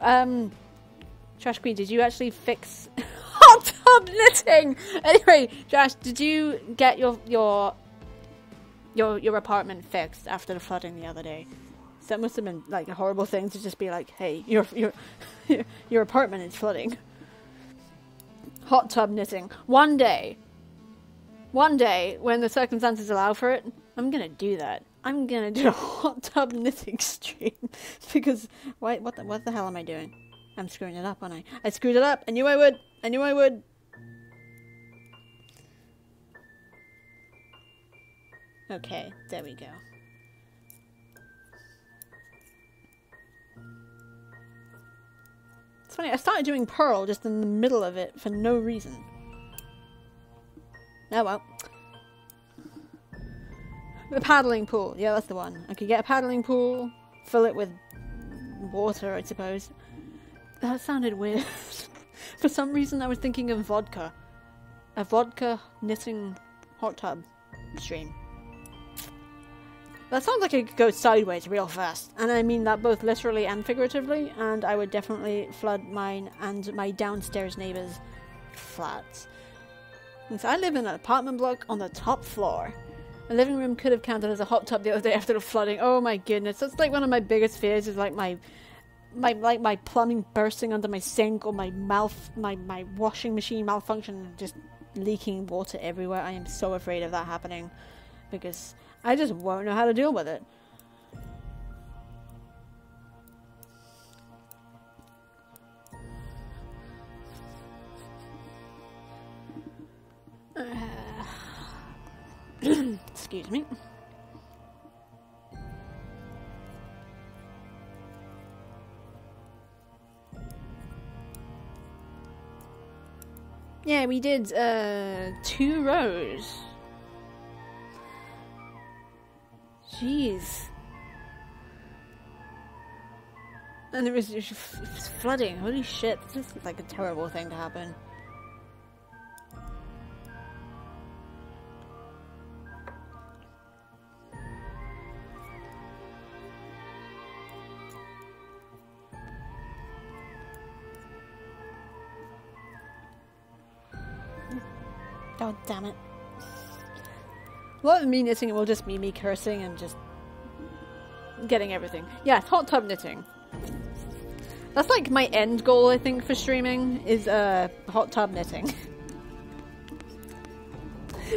Trash Queen, did you actually fix hot tub knitting? Anyway, Trash, did you get your apartment fixed after the flooding the other day? So that must have been like a horrible thing to just be like, hey, your apartment is flooding. Hot tub knitting. One day, when the circumstances allow for it, I'm gonna do that. I'm gonna do a hot tub knitting stream because what the hell am I doing? I'm screwing it up, aren't I? I screwed it up. I knew I would. I knew I would. Okay, there we go. It's funny, I started doing Pearl just in the middle of it for no reason. Oh well. The paddling pool. Yeah, that's the one. I could get a paddling pool, fill it with water, I suppose. That sounded weird. For some reason I was thinking of vodka. A vodka knitting hot tub stream. That sounds like it could go sideways real fast. And I mean that both literally and figuratively. And I would definitely flood mine and my downstairs neighbours' flats. Since I live in an apartment block on the top floor. The living room could have counted as a hot tub the other day after the flooding. Oh my goodness. That's like one of my biggest fears is like my plumbing bursting under my sink or my washing machine malfunction and just leaking water everywhere. I am so afraid of that happening because I just won't know how to deal with it. Excuse me. Yeah, we did 2 rows. Jeez. And it was flooding. Holy shit. This is like a terrible thing to happen. God damn it. A lot of me knitting will just be me cursing and just getting everything. Yeah, hot tub knitting. That's like my end goal, I think, for streaming, is hot tub knitting.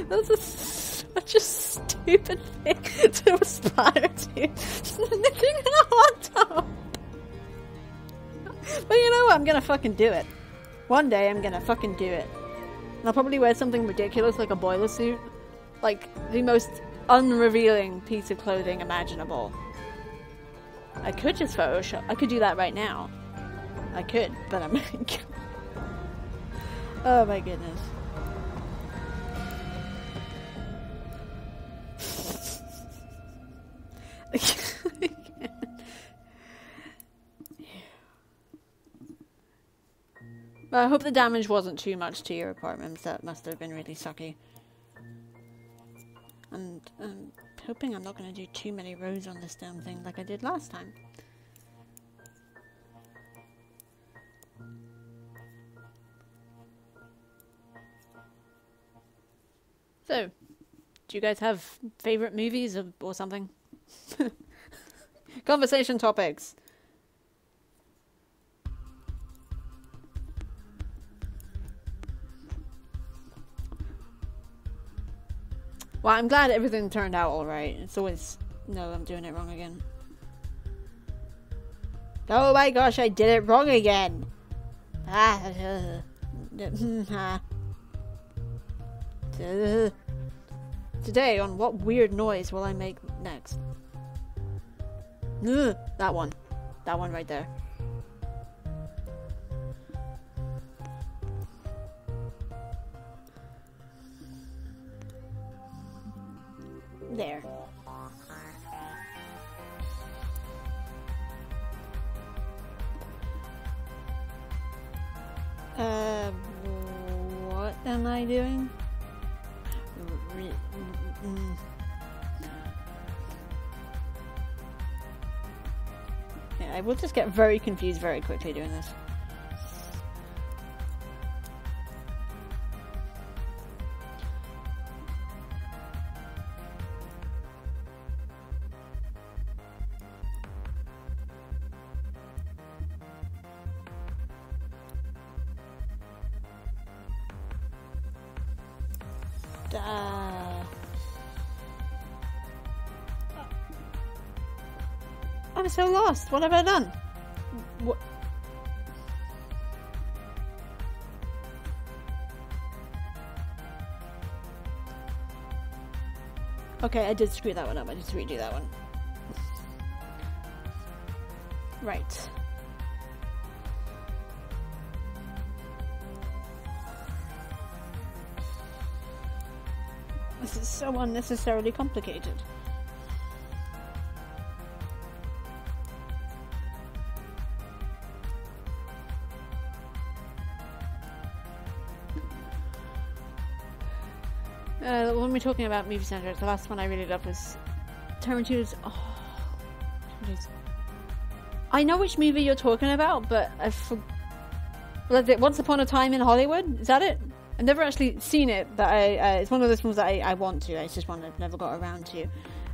That's such a stupid thing to aspire to. Knitting in a hot tub! But you know what? I'm gonna fucking do it. One day I'm gonna fucking do it. And I'll probably wear something ridiculous like a boiler suit. Like, the most unrevealing piece of clothing imaginable. I could just Photoshop. I could do that right now. I could, but I'm like... Oh my goodness. Well, I hope the damage wasn't too much to your apartments. That must have been really sucky. And I'm hoping I'm not going to do too many rows on this damn thing like I did last time. So, do you guys have favorite movies or something? Conversation topics. Well, I'm glad everything turned out alright. It's always... No, I'm doing it wrong again. Oh my gosh, I did it wrong again! Today, on what weird noise will I make next? That one. That one right there. There. What am I doing? Yeah, I will just get very confused very quickly doing this. I'm so lost. What have I done? What? Okay, I did screw that one up. I need to redo that one. Right. This is so unnecessarily complicated. When we're talking about movie soundtracks, the last one I really loved was Tarantino's. I know which movie you're talking about, but Once Upon a Time in Hollywood? Is that it? I've never actually seen it, but it's one of those ones that I want to. It's just one I've never got around to.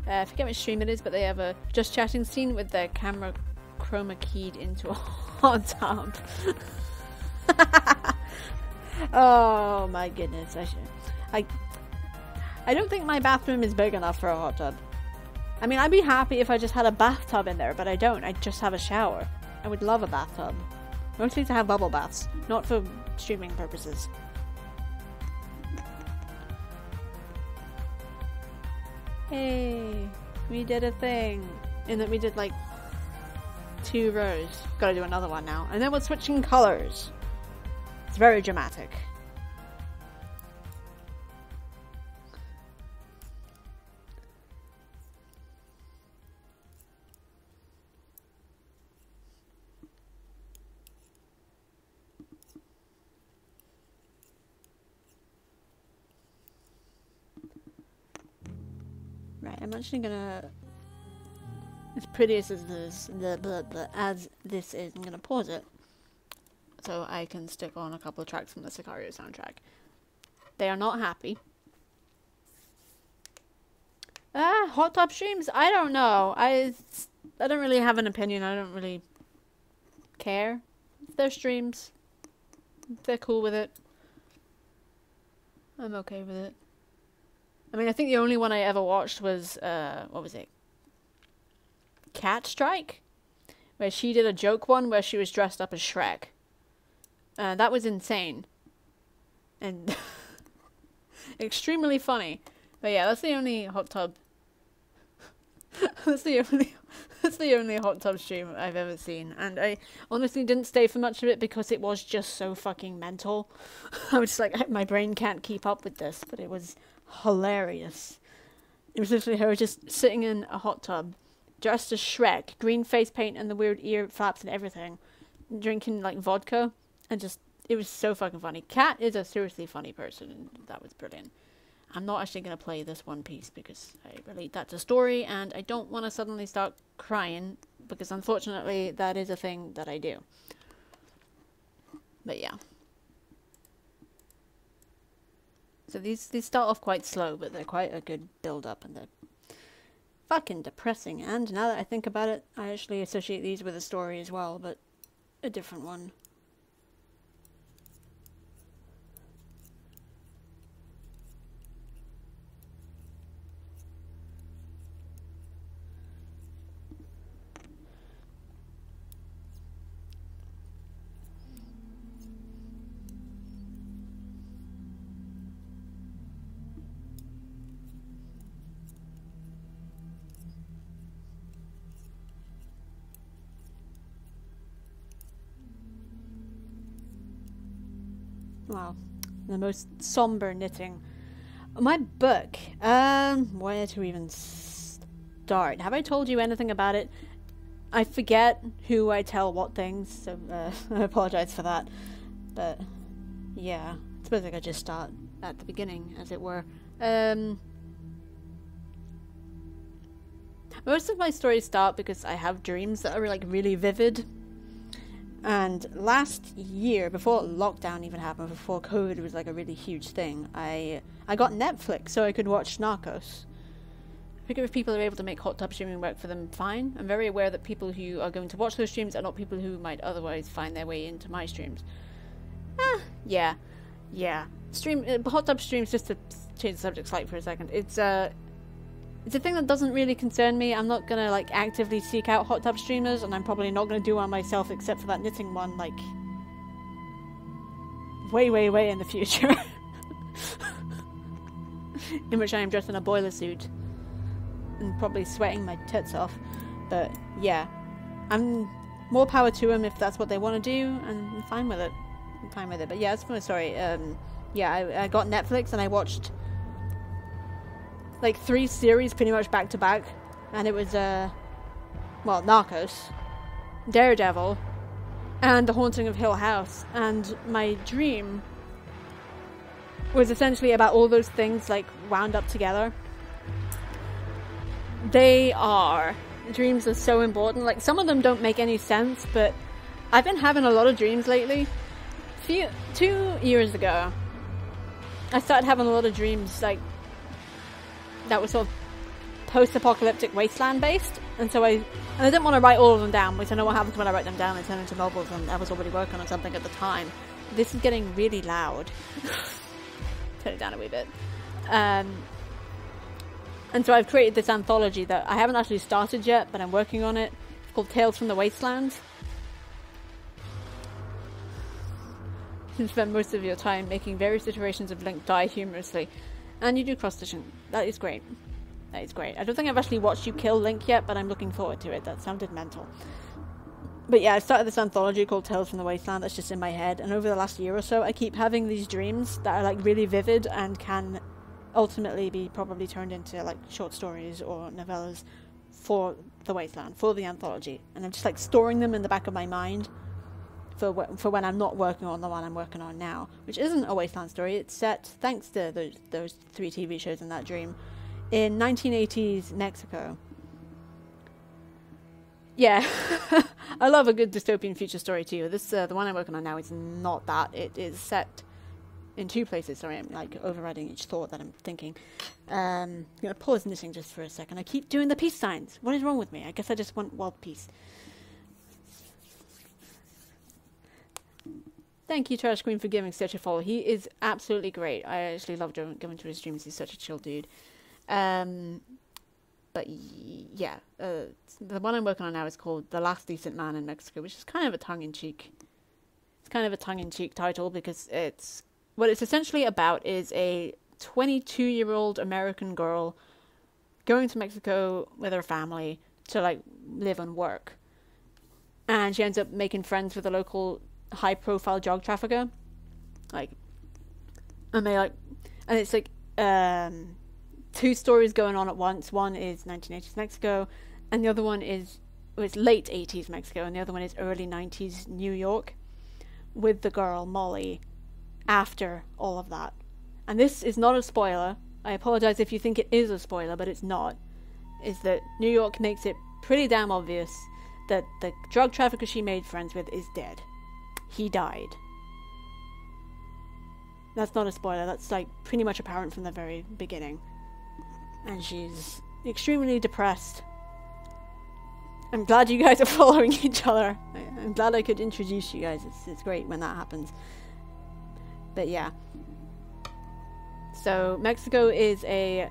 I forget which stream it is, but they have a just chatting scene with their camera chroma keyed into a hot tub. Oh my goodness! I don't think my bathroom is big enough for a hot tub. I mean, I'd be happy if I just had a bathtub in there, but I don't. I just have a shower. I would love a bathtub. Mostly to have bubble baths, not for streaming purposes. Hey, we did a thing. In that we did like 2 rows. Gotta do another one now. And then we're switching colours. It's very dramatic. Right, I'm actually gonna, as pretty as this is, I'm gonna pause it so I can stick on a couple of tracks from the Sicario soundtrack. They are not happy. Hot tub streams? I don't know. I don't really have an opinion. I don't really care. If they're streams, if they're cool with it, I'm okay with it. I mean, I think the only one I ever watched was, what was it? Cat Strike? Where she did a joke one where she was dressed up as Shrek. That was insane. And extremely funny. But yeah, that's the only hot tub. that's the only hot tub stream I've ever seen. And I honestly didn't stay for much of it because it was just so fucking mental. I was just like, my brain can't keep up with this, but it was hilarious. It was literally her just sitting in a hot tub, dressed as Shrek, green face paint and the weird ear flaps and everything, drinking like vodka, and just, it was so fucking funny. Kat is a seriously funny person, and that was brilliant. I'm not actually going to play this one piece because I relate that to story, and I don't want to suddenly start crying, because unfortunately that is a thing that I do. But yeah. So these start off quite slow, but they're quite a good build-up, and they're fucking depressing. And now that I think about it, I actually associate these with a story as well, but a different one. Wow, the most somber knitting. My book, where to even start? Have I told you anything about it? I forget who I tell what things, so I apologize for that. But yeah, I suppose I could just start at the beginning, as it were. Most of my stories start because I have dreams that are like really vivid. And last year, before lockdown even happened, before COVID was like a really huge thing, I got Netflix so I could watch Narcos. I figure if people are able to make hot tub streaming work for them, fine. I'm very aware that people who are going to watch those streams are not people who might otherwise find their way into my streams. Yeah. Hot tub streams, just to change the subject slightly for a second, it's a thing that doesn't really concern me. I'm not gonna like actively seek out hot tub streamers, and I'm probably not gonna do one myself except for that knitting one, like way in the future. In which I am dressed in a boiler suit and probably sweating my tits off. But yeah, I'm more power to them if that's what they want to do, and I'm fine with it. But yeah, that's my story. Yeah, I got Netflix and I watched like 3 series pretty much back to back, and it was well, Narcos, Daredevil, and The Haunting of Hill House. And my dream was essentially about all those things like wound up together. Dreams are so important. Like, some of them don't make any sense, but I've been having a lot of dreams lately. 2 years ago, I started having a lot of dreams like that were sort of post-apocalyptic wasteland based, and I didn't want to write all of them down, because I know what happens when I write them down. They turn into novels, and I was already working on something at the time. This is getting really loud. Turn it down a wee bit. And so I've created this anthology that I haven't actually started yet, but I'm working on it. It's called Tales from the Wastelands. You spend most of your time making various iterations of Link die humorously. And you do cross-stitching. That is great. That is great. I don't think I've actually watched you kill Link yet, but I'm looking forward to it. That sounded mental. But yeah, I started this anthology called Tales from the Wasteland that's just in my head. And over the last year or so, I keep having these dreams that are like really vivid and can ultimately be probably turned into like short stories or novellas for the Wasteland, for the anthology. And I'm just like storing them in the back of my mind for when I'm not working on the one I'm working on now, which isn't a Wasteland story. It's set, thanks to those 3 TV shows in that dream, in 1980s Mexico. Yeah, I love a good dystopian future story too. This the one I'm working on now is not that. It is set in 2 places. Sorry, I'm like overriding each thought that I'm thinking. I'm gonna pause knitting just for a second. I keep doing the peace signs. What is wrong with me? I guess I just want world peace. Thank you, Trash Queen, for giving Stitch a follow. He is absolutely great. I actually love going to his streams. He's such a chill dude. But yeah, the one I'm working on now is called The Last Decent Man in Mexico, which is kind of a tongue-in-cheek. It's kind of a tongue-in-cheek title, because what it's essentially about is a 22-year-old American girl going to Mexico with her family to like live and work, and she ends up making friends with a local high-profile drug trafficker, and it's like 2 stories going on at once. One is 1980s Mexico, and the other one is late 80s Mexico, and the other one is early 90s New York, with the girl Molly after all of that. And this is not a spoiler. I apologize if you think it is a spoiler, but it's not. Is that New York makes it pretty damn obvious that the drug trafficker she made friends with is dead. He died. That's not a spoiler. That's like pretty much apparent from the very beginning. And she's extremely depressed. I'm glad you guys are following each other. I'm glad I could introduce you guys. It's great when that happens. But yeah. So Mexico is a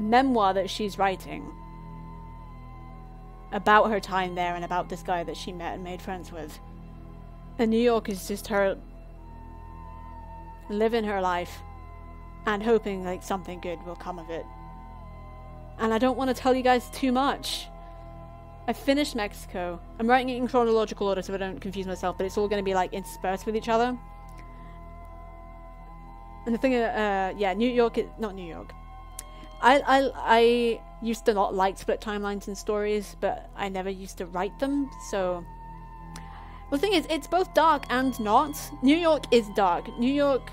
memoir that she's writing about her time there and about this guy that she met and made friends with. And New York is just her living her life and hoping like something good will come of it. And I don't want to tell you guys too much. I finished Mexico. I'm writing it in chronological order so I don't confuse myself, but it's all going to be like interspersed with each other. And the thing, New York is not New York. I used to not like split timelines in stories, but I never used to write them, so... Well, the thing is, it's both dark and not. New York is dark. New York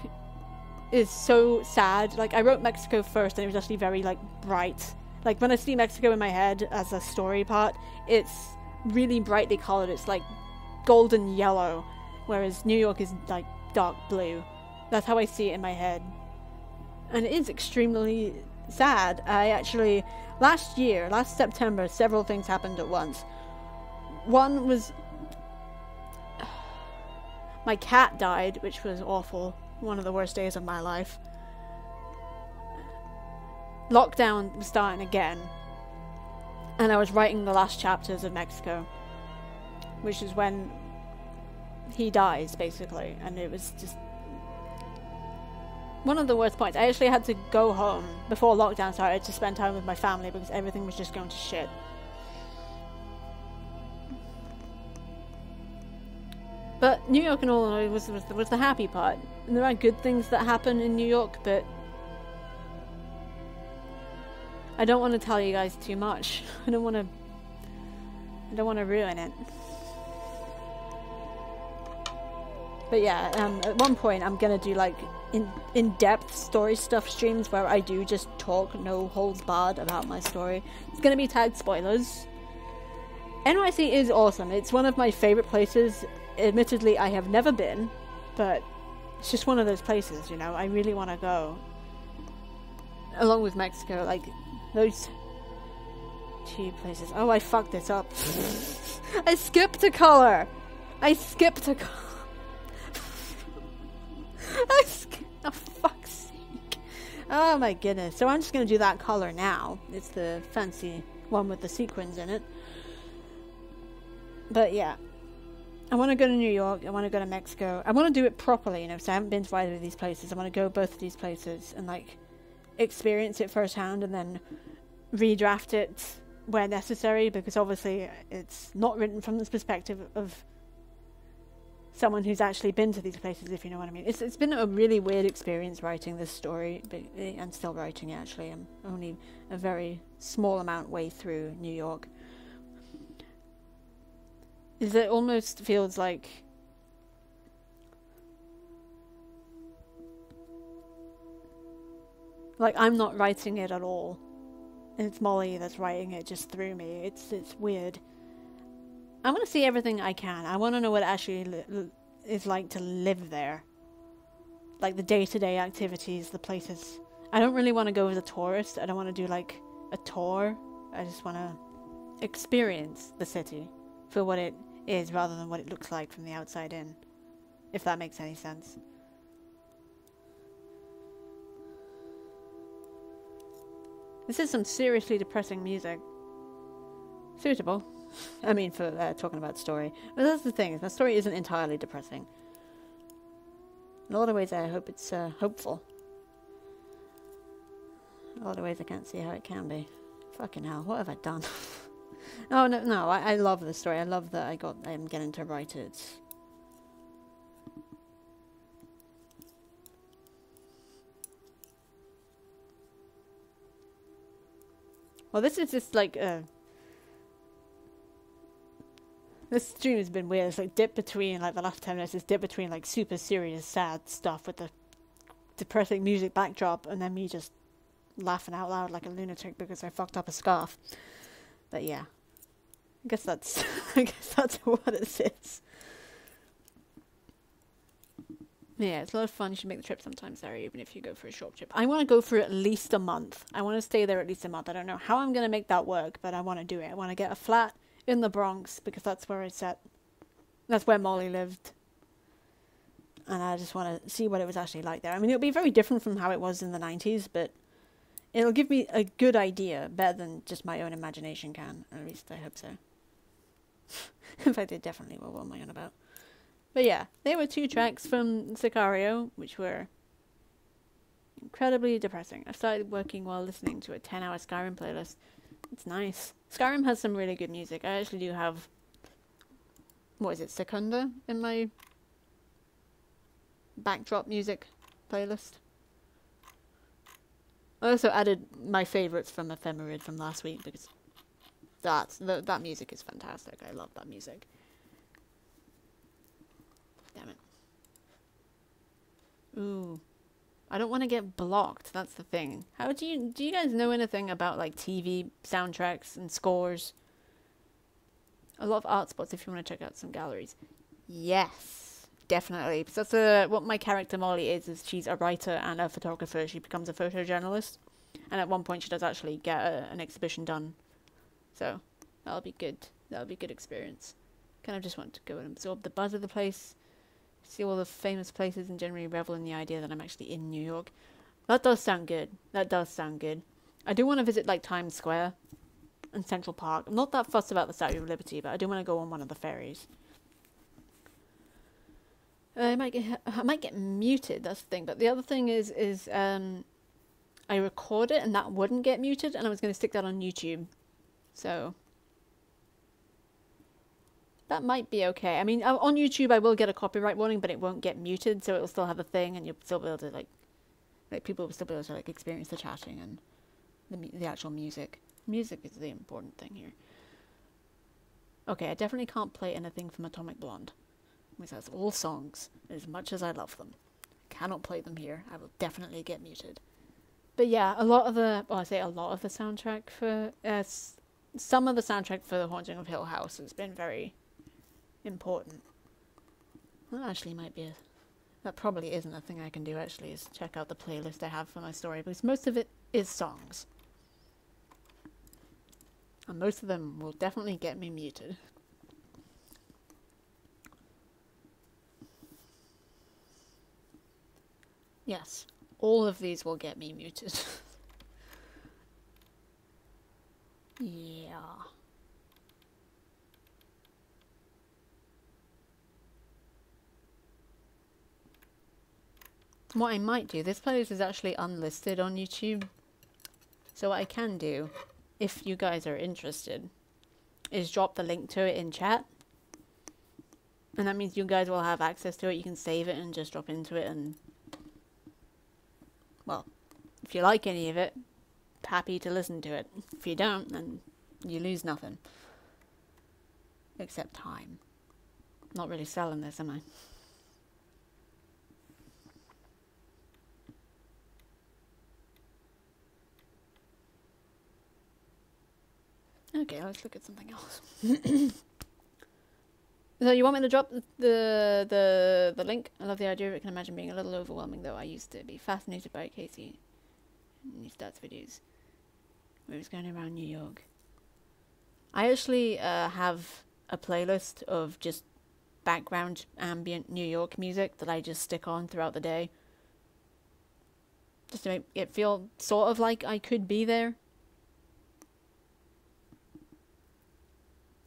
is so sad. Like, I wrote Mexico first, and it was actually very, like, bright. Like, when I see Mexico in my head as a story part, it's really brightly colored. It's, like, golden yellow, whereas New York is, like, dark blue. That's how I see it in my head. And it is extremely sad. I actually... Last September, several things happened at once. One was... My cat died, which was awful. One of the worst days of my life. Lockdown was starting again. And I was writing the last chapters of Mexico. Which is when he dies, basically. And it was just... one of the worst points. I actually had to go home before lockdown started to spend time with my family because everything was just going to shit. But New York and Illinois was the happy part. And there are good things that happen in New York, but I don't want to tell you guys too much. I don't want to ruin it. But yeah, at one point I'm gonna do like in-depth story stuff streams where I do just talk no holds barred about my story. It's gonna be tagged spoilers. NYC is awesome. It's one of my favorite places. Admittedly, I have never been, but it's just one of those places, you know, I really want to go. Along with Mexico, like, those two places. Oh, I fucked this up. I skipped a color! Oh, fuck's sake. Oh my goodness. So I'm just going to do that color now. It's the fancy one with the sequins in it. But yeah. I want to go to New York, I want to go to Mexico. I want to do it properly, you know, so I haven't been to either of these places. I want to go both of these places and, like, experience it firsthand and then redraft it where necessary, because obviously it's not written from this perspective of someone who's actually been to these places, if you know what I mean. It's been a really weird experience writing this story, but I'm still writing it, actually. I'm only a very small amount way through New York. Is it almost feels like I'm not writing it at all. It's Molly that's writing it just through me. It's weird. I want to see everything I can. I want to know what it actually is like to live there. Like the day-to-day activities, the places. I don't really want to go as a tourist. I don't want to do like a tour. I just want to experience the city for what it is rather than what it looks like from the outside in, if that makes any sense. This is some seriously depressing music. Suitable. I mean, for talking about story. But that's the thing, my story isn't entirely depressing. In a lot of ways I hope it's hopeful. In a lot of ways I can't see how it can be. Fucking hell, what have I done? Oh, no, I love the story. I love that I'm getting to write it. Well, this is just like, this stream has been weird. It's like dip between, like the last 10 minutes is dip between like super serious, sad stuff with the depressing music backdrop, and then me just laughing out loud like a lunatic because I fucked up a scarf. But yeah. I guess that's what it is. Yeah, it's a lot of fun. You should make the trip sometime, Sarah, even if you go for a short trip. I want to go for at least a month. I want to stay there at least a month. I don't know how I'm going to make that work, but I want to do it. I want to get a flat in the Bronx because that's where it's at. That's where Molly lived. And I just want to see what it was actually like there. I mean, it'll be very different from how it was in the 90s, but it'll give me a good idea, better than just my own imagination can. At least I hope so. In fact, it definitely will. What am I on about? But yeah, there were 2 tracks from Sicario, which were incredibly depressing. I started working while listening to a 10-hour Skyrim playlist. It's nice. Skyrim has some really good music. I actually do have, what is it, Secunda in my backdrop music playlist. I also added my favourites from Ephemerid from last week because that music is fantastic. I love that music. Damn it. Ooh. I don't want to get blocked, that's the thing. How do you guys know anything about like TV soundtracks and scores? A lot of art spots if you want to check out some galleries. Yes, definitely. Because that's what my character Molly is she's a writer and a photographer. She becomes a photojournalist. And at one point she does actually get an exhibition done. So, that'll be good. That'll be a good experience. Kind of just want to go and absorb the buzz of the place. See all the famous places and generally revel in the idea that I'm actually in New York. That does sound good. That does sound good. I do want to visit like Times Square and Central Park. I'm not that fussed about the Statue of Liberty, but I do want to go on one of the ferries. I might get muted, that's the thing. But the other thing is I record it and that wouldn't get muted, and I was going to stick that on YouTube. So that might be okay. I mean, on YouTube I will get a copyright warning, but it won't get muted, so it'll still have a thing, and you'll still be able to like people will still be able to like experience the chatting and the actual music. Music is the important thing here. Okay, I definitely can't play anything from Atomic Blonde, because that's all songs, as much as I love them. Cannot play them here. I will definitely get muted. But yeah, a lot of the soundtrack for some of the soundtrack for The Haunting of Hill House has been very important. That actually might be that probably isn't a thing I can do actually, is check out the playlist I have for my story, because most of it is songs. And most of them will definitely get me muted. Yes, all of these will get me muted. Yeah. What I might do, this playlist is actually unlisted on YouTube. So what I can do, if you guys are interested, is drop the link to it in chat. And that means you guys will have access to it. You can save it and just drop into it, and well, if you like any of it, happy to listen to it. If you don't, then you lose nothing. Except time. Not really selling this, am I? Okay, let's look at something else. So you want me to drop the link? I love the idea of it. Can imagine being a little overwhelming, though. I used to be fascinated by Casey Neistat's videos where he was going around New York. I actually have a playlist of just background ambient New York music that I just stick on throughout the day, just to make it feel sort of like I could be there.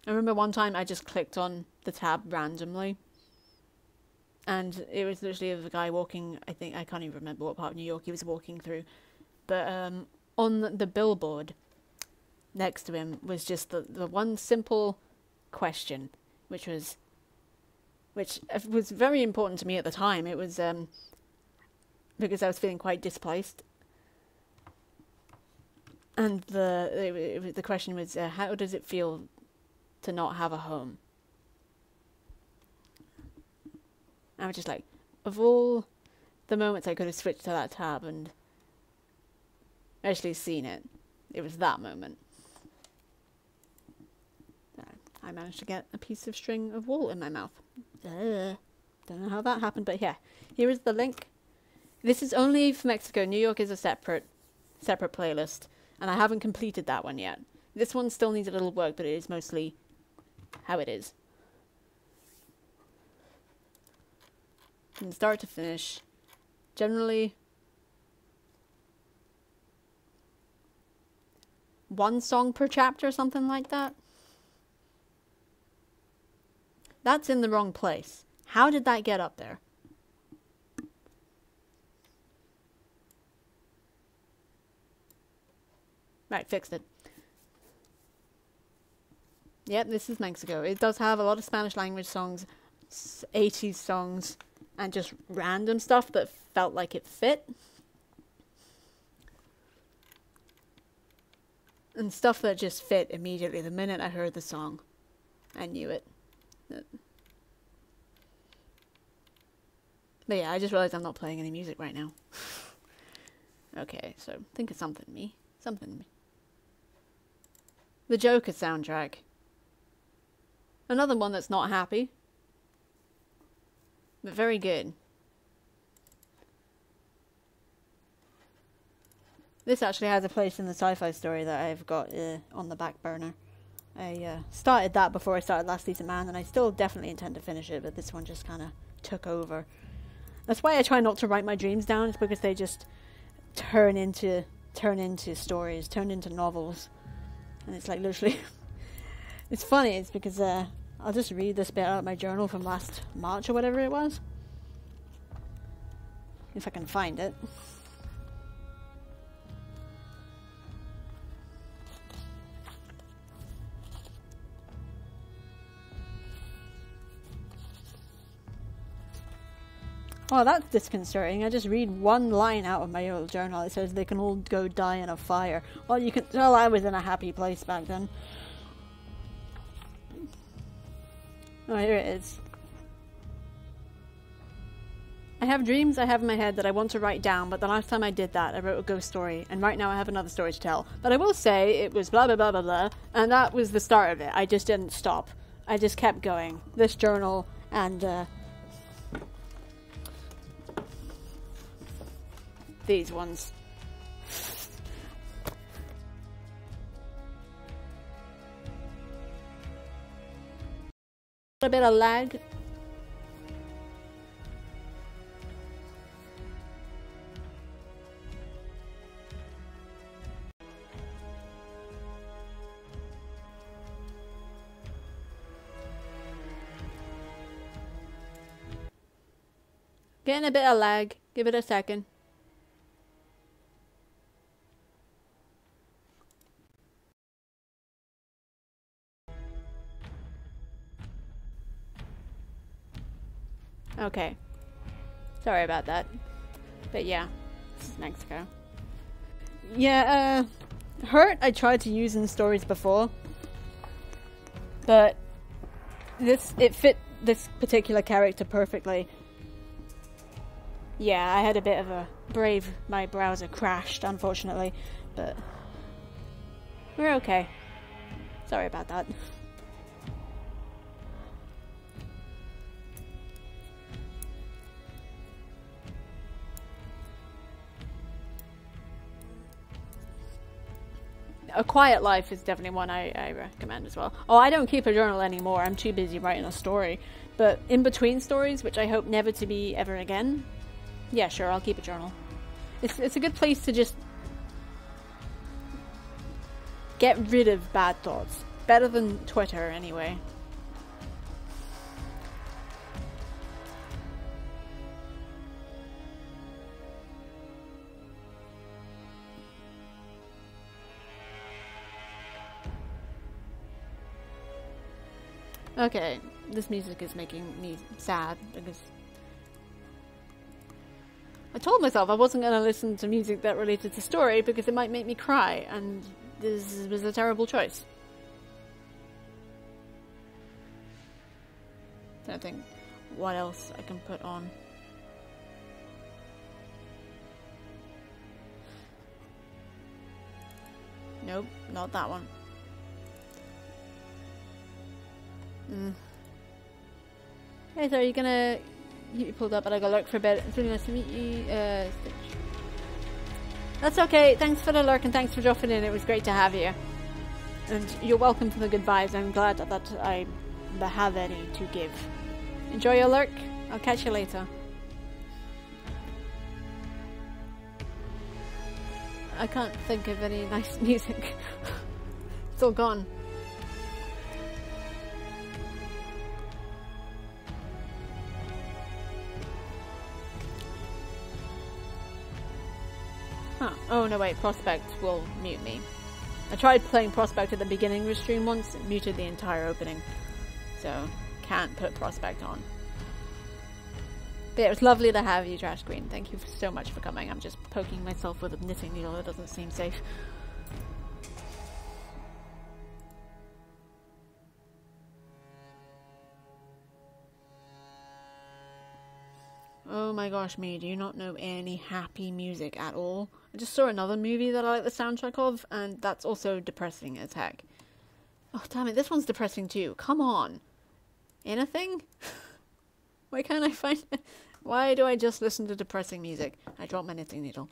I remember one time I just clicked on the tab randomly, and it was literally of a guy walking, I can't even remember what part of New York he was walking through, but on the billboard next to him was just the one simple question, which was very important to me at the time. It was because I was feeling quite displaced, and the question was, how does it feel to not have a home? I was just like, of all the moments I could have switched to that tab and actually seen it, it was that moment. I managed to get a piece of string of wool in my mouth. Don't know how that happened, but yeah, here is the link. This is only for Mexico. New York is a separate playlist, and I haven't completed that one yet. This one still needs a little work, but it is mostly how it is. From start to finish, generally one song per chapter, something like that. That's in the wrong place. How did that get up there? Right, fixed it. Yep, this is Mexico. It does have a lot of Spanish language songs, 80s songs, and just random stuff that felt like it fit. And stuff that just fit immediately. The minute I heard the song, I knew it. But yeah, I just realized I'm not playing any music right now. Okay, so think of something, me. The Joker soundtrack. Another one that's not happy, but very good. This actually has a place in the sci-fi story that I've got on the back burner. I started that before I started Last Decent Man, and I still definitely intend to finish it, but this one just kind of took over. That's why I try not to write my dreams down. It's because they just turn into stories, turn into novels, and it's like literally. It's funny. It's because I'll just read this bit out of my journal from last March or whatever it was, if I can find it. Oh, that's disconcerting. I just read one line out of my old journal. It says they can all go die in a fire. Well, you can tell I was in a happy place back then. Oh, here it is. I have dreams I have in my head that I want to write down, but the last time I did that, I wrote a ghost story, and right now I have another story to tell. But I will say it was blah blah blah blah blah, and that was the start of it. I just didn't stop. I just kept going. This journal and these ones. A bit of lag. Getting a bit of lag. Give it a second. Okay. Sorry about that. But yeah, this is Mexico. Yeah, Hurt I tried to use in stories before. But it fit this particular character perfectly. Yeah, I had a bit of a my browser crashed, unfortunately, but we're okay. Sorry about that. A Quiet Life is definitely one I recommend as well. Oh, I don't keep a journal anymore. I'm too busy writing a story. But in between stories, which I hope never to be ever again, yeah, sure, I'll keep a journal. It's a good place to just get rid of bad thoughts. Better than Twitter, anyway. Okay, this music is making me sad because I told myself I wasn't going to listen to music that related to story because it might make me cry, and this was a terrible choice. Don't think what else I can put on. Nope, not that one. Hey, so are you gonna... You pulled up, but I got lurk for a bit. It's really nice to meet you, Stitch. That's okay. Thanks for the lurk and thanks for dropping in. It was great to have you. And you're welcome for the good vibes. I'm glad that I have any to give. Enjoy your lurk. I'll catch you later. I can't think of any nice music. It's all gone. Huh. Oh no wait, Prospect will mute me. I tried playing Prospect at the beginning of the stream once, it muted the entire opening. So, can't put Prospect on. But yeah, it was lovely to have you, Trash Queen. Thank you so much for coming. I'm just poking myself with a knitting needle, it doesn't seem safe. Oh my gosh, me, do you not know any happy music at all? I just saw another movie that I like the soundtrack of, and that's also depressing as heck. Oh, damn it, this one's depressing too. Come on. Anything? Why can't I find it? Why do I just listen to depressing music? I dropped my knitting needle.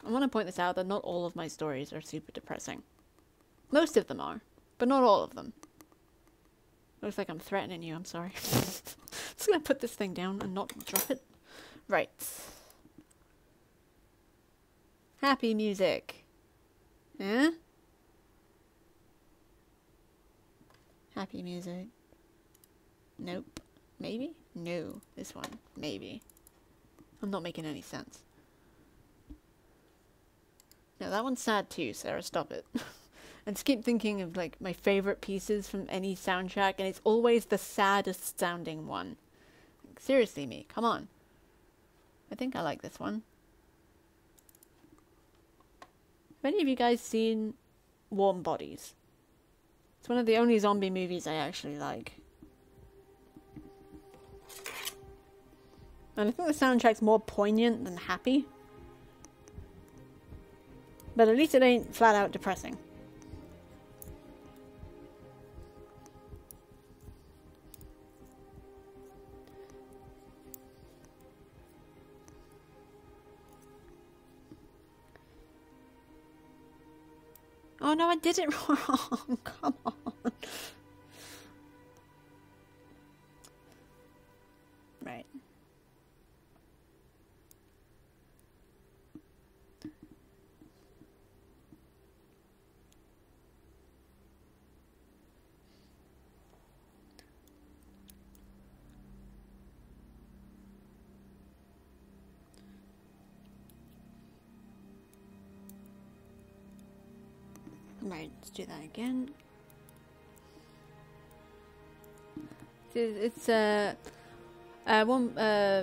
I want to point this out that not all of my stories are super depressing. Most of them are, but not all of them. Looks like I'm threatening you, I'm sorry. Just gonna put this thing down and not drop it. Right. Happy music. Eh? Happy music. Nope. Maybe? No. This one. Maybe. I'm not making any sense. No, that one's sad too, Sarah. Stop it. I just keep thinking of like my favorite pieces from any soundtrack, and it's always the saddest sounding one. Like, seriously, me, come on. I think I like this one. Have any of you guys seen Warm Bodies? It's one of the only zombie movies I actually like. And I think the soundtrack's more poignant than happy. But at least it ain't flat out depressing. Oh no, I did it wrong. Come on. Right. Right, let's do that again. It's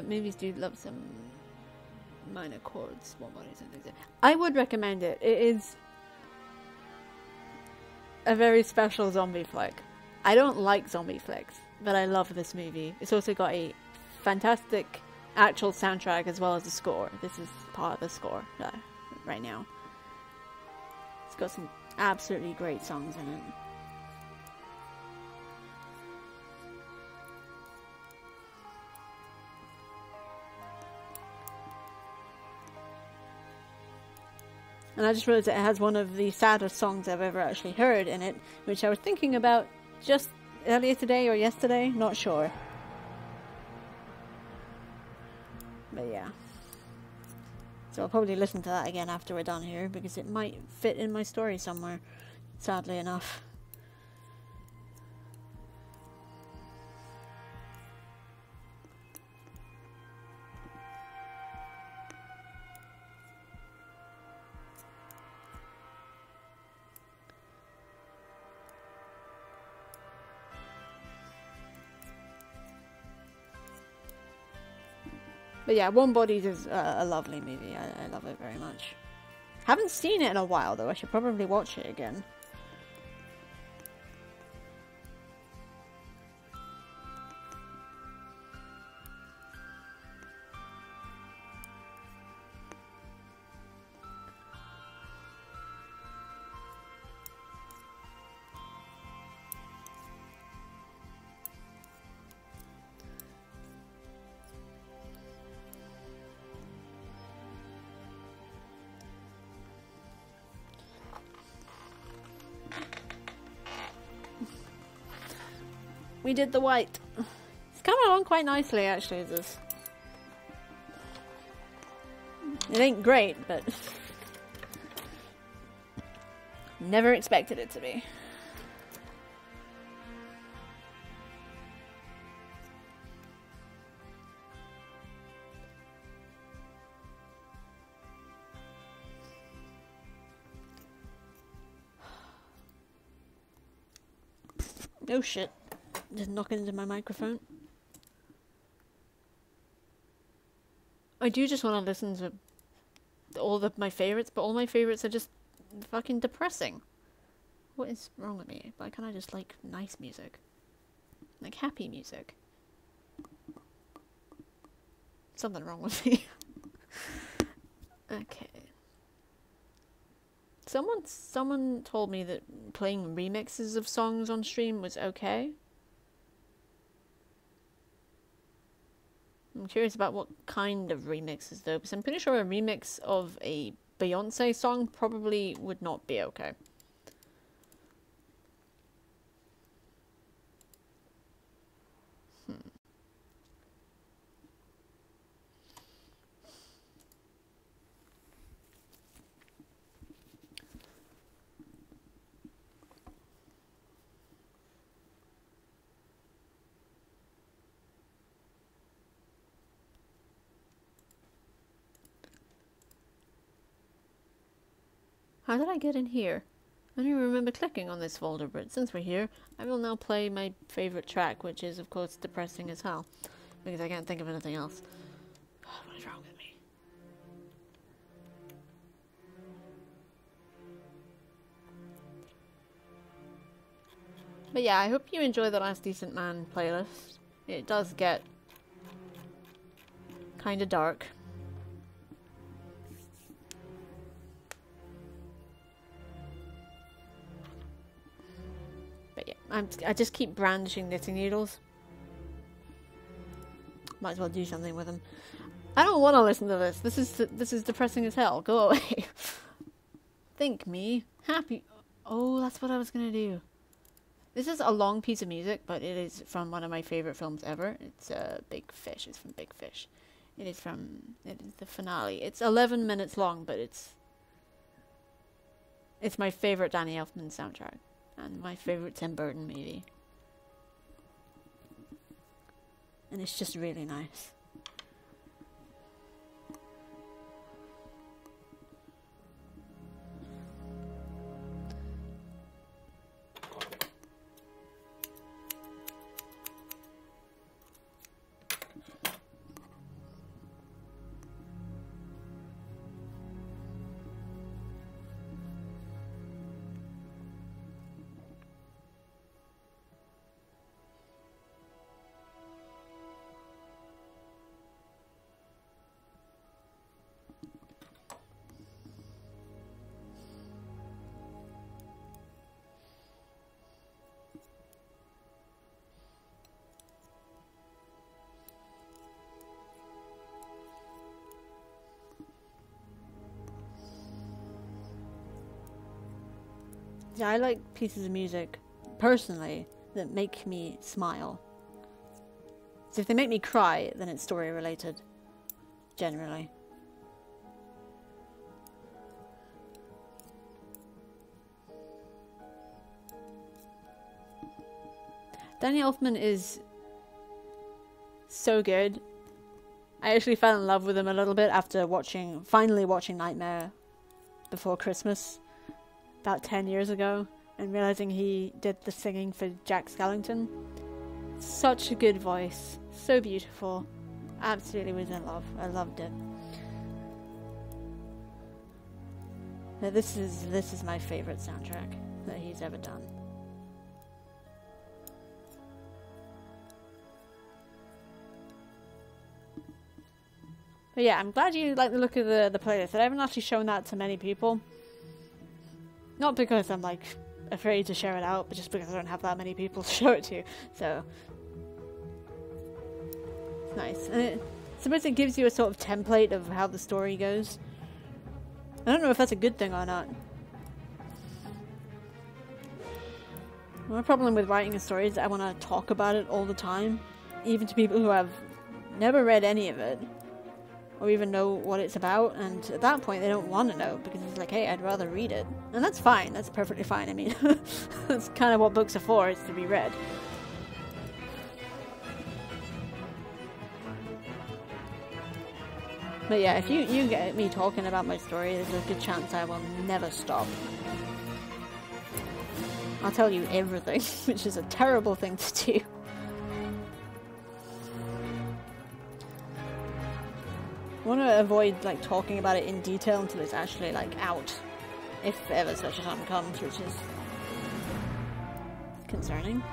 movies do love some minor chords, Warm Bodies and things. I would recommend it. It is a very special zombie flick. I don't like zombie flicks, but I love this movie. It's also got a fantastic actual soundtrack as well as the score. This is part of the score right now. It's got some absolutely great songs in it. And I just realized it has one of the saddest songs I've ever actually heard in it, which I was thinking about just earlier today or yesterday, not sure. But yeah. So I'll probably listen to that again after we're done here, because it might fit in my story somewhere, sadly enough. But yeah, Warm Bodies is a lovely movie. I love it very much. Haven't seen it in a while though. I should probably watch it again. We did the white. It's coming along quite nicely, actually, this. It ain't great, but never expected it to be. Oh shit. Just knocking into my microphone. I do just want to listen to all of my favorites, but all my favorites are just fucking depressing. What is wrong with me? Why can't I just like nice music? Like happy music? Something wrong with me. Okay. Someone told me that playing remixes of songs on stream was okay. I'm curious about what kind of remixes though, because I'm pretty sure a remix of a Beyonce song probably would not be okay. How did I get in here? I don't remember clicking on this folder, but since we're here, I will now play my favorite track, which is, of course, Depressing as Hell, because I can't think of anything else. What is wrong with me? But yeah, I hope you enjoy the Last Decent Man playlist. It does get kind of dark. But yeah, I just keep brandishing knitting needles. Might as well do something with them. I don't want to listen to this. This is depressing as hell. Go away. Think me happy. Oh, that's what I was gonna do. This is a long piece of music, but it is from one of my favorite films ever. It's Big Fish. It's from Big Fish. It is the finale. It's 11 minutes long, but it's my favorite Danny Elfman soundtrack. And my favorite Tim Burton movie. And it's just really nice. Yeah, I like pieces of music, personally, that make me smile. So if they make me cry, then it's story related, generally. Danny Elfman is so good. I actually fell in love with him a little bit after finally watching Nightmare Before Christmas about 10 years ago, and realizing he did the singing for Jack Skellington. Such a good voice, so beautiful. Absolutely was in love. I loved it. Now this is my favorite soundtrack that he's ever done. But yeah, I'm glad you like the look of the playlist. I haven't actually shown that to many people. Not because I'm like afraid to share it out, but just because I don't have that many people to show it to. So it's nice. And I suppose it gives you a sort of template of how the story goes. I don't know if that's a good thing or not. My problem with writing a story is that I want to talk about it all the time, even to people who have never read any of it, or even know what it's about, and at that point they don't want to know, because it's like, hey, I'd rather read it. And that's fine, that's perfectly fine. I mean, that's kind of what books are for, is to be read. But yeah, if you get me talking about my story, there's a good chance I will never stop. I'll tell you everything, which is a terrible thing to do. I want to avoid like talking about it in detail until it's actually like out, if ever such a time comes, which is concerning.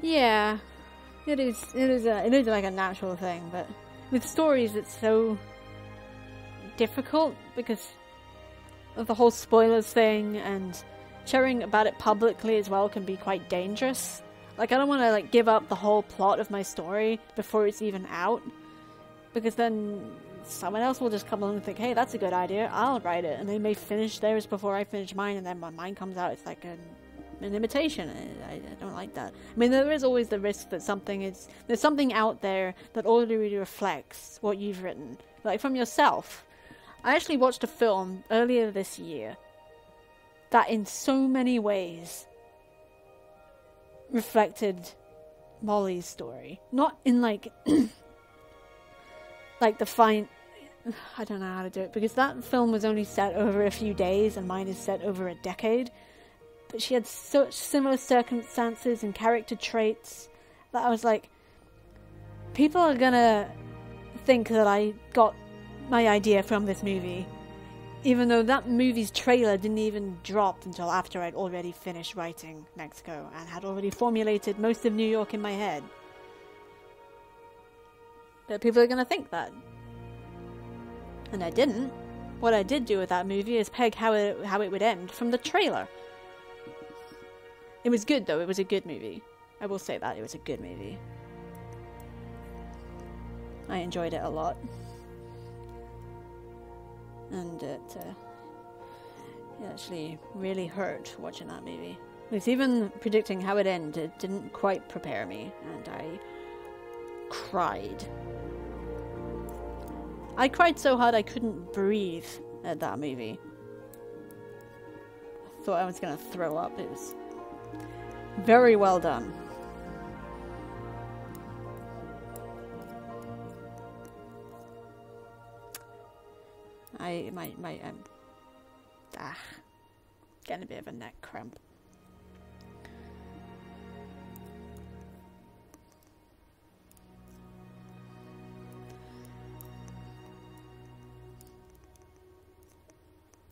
Yeah, it is. It is like a natural thing, but with stories, it's so difficult because of the whole spoilers thing, and sharing about it publicly as well can be quite dangerous. Like, I don't want to like give up the whole plot of my story before it's even out, because then someone else will just come along and think, hey, that's a good idea, I'll write it, and they may finish theirs before I finish mine, and then when mine comes out, it's like an imitation. I don't like that. I mean, there is always the risk that there's something out there that already reflects what you've written, like from yourself. I actually watched a film earlier this year that in so many ways reflected Molly's story. Not in like like the fine... I don't know how to do it, because that film was only set over a few days and mine is set over a decade. But she had such similar circumstances and character traits that I was like, people are gonna think that I got my idea from this movie, even though that movie's trailer didn't even drop until after I'd already finished writing Mexico and had already formulated most of New York in my head. But people are gonna think that. And I didn't. What I did do with that movie is peg how it would end from the trailer. It was good, though. It was a good movie. I will say that. It was a good movie. I enjoyed it a lot. And it actually really hurt watching that movie. Because even predicting how it ended didn't quite prepare me. And I cried. I cried so hard I couldn't breathe at that movie. I thought I was going to throw up. It was very well done. I'm getting a bit of a neck cramp.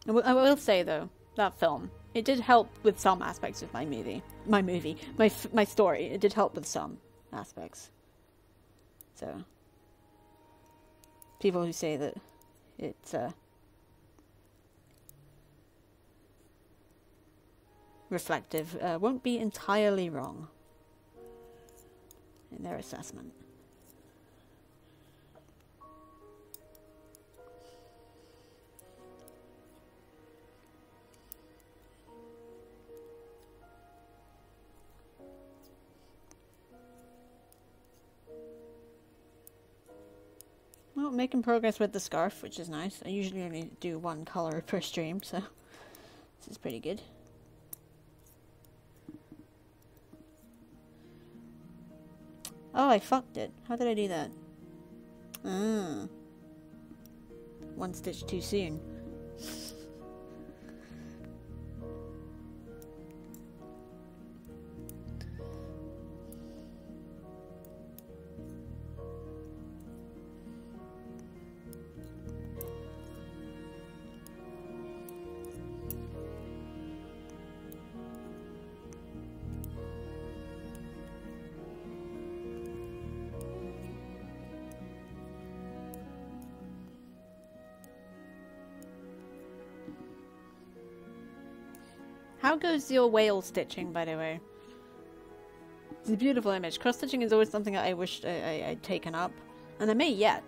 I will say though, that film, it did help with some aspects of my story. It did help with some aspects. So, people who say that it's reflective won't be entirely wrong in their assessment. Well, making progress with the scarf, which is nice. I usually only do one color per stream, so this is pretty good. Oh, I fucked it. How did I do that? One stitch too soon. How goes your whale stitching, by the way? It's a beautiful image. Cross stitching is always something that I wished I'd taken up, and I may yet.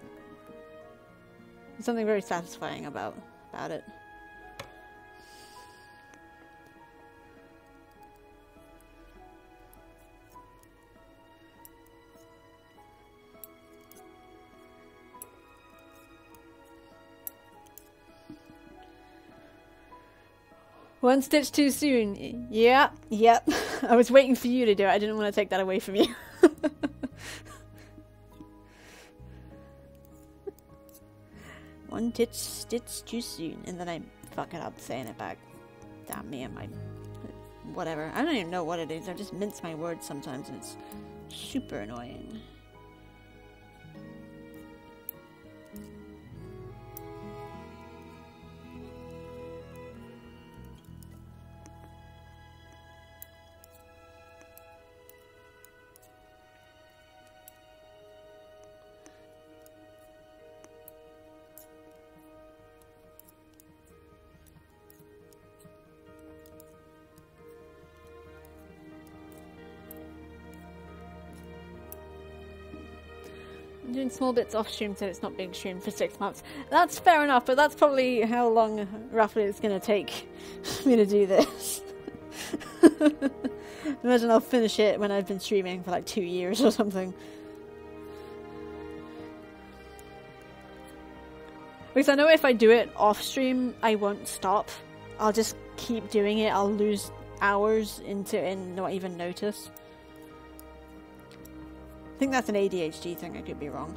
There's something very satisfying about it. One stitch too soon. Yeah, yep. I was waiting for you to do it. I didn't want to take that away from you. One stitch too soon. And then I fuck it up saying it back. Damn me and my... whatever. I don't even know what it is. I just mince my words sometimes and it's super annoying. doing small bits off stream so it's not being streamed for 6 months. That's fair enough, but that's probably how long roughly it's going to take me to do this. Imagine I'll finish it when I've been streaming for like 2 years or something. Because I know if I do it off stream, I won't stop. I'll just keep doing it. I'll lose hours into it and not even notice. I think that's an ADHD thing, I could be wrong.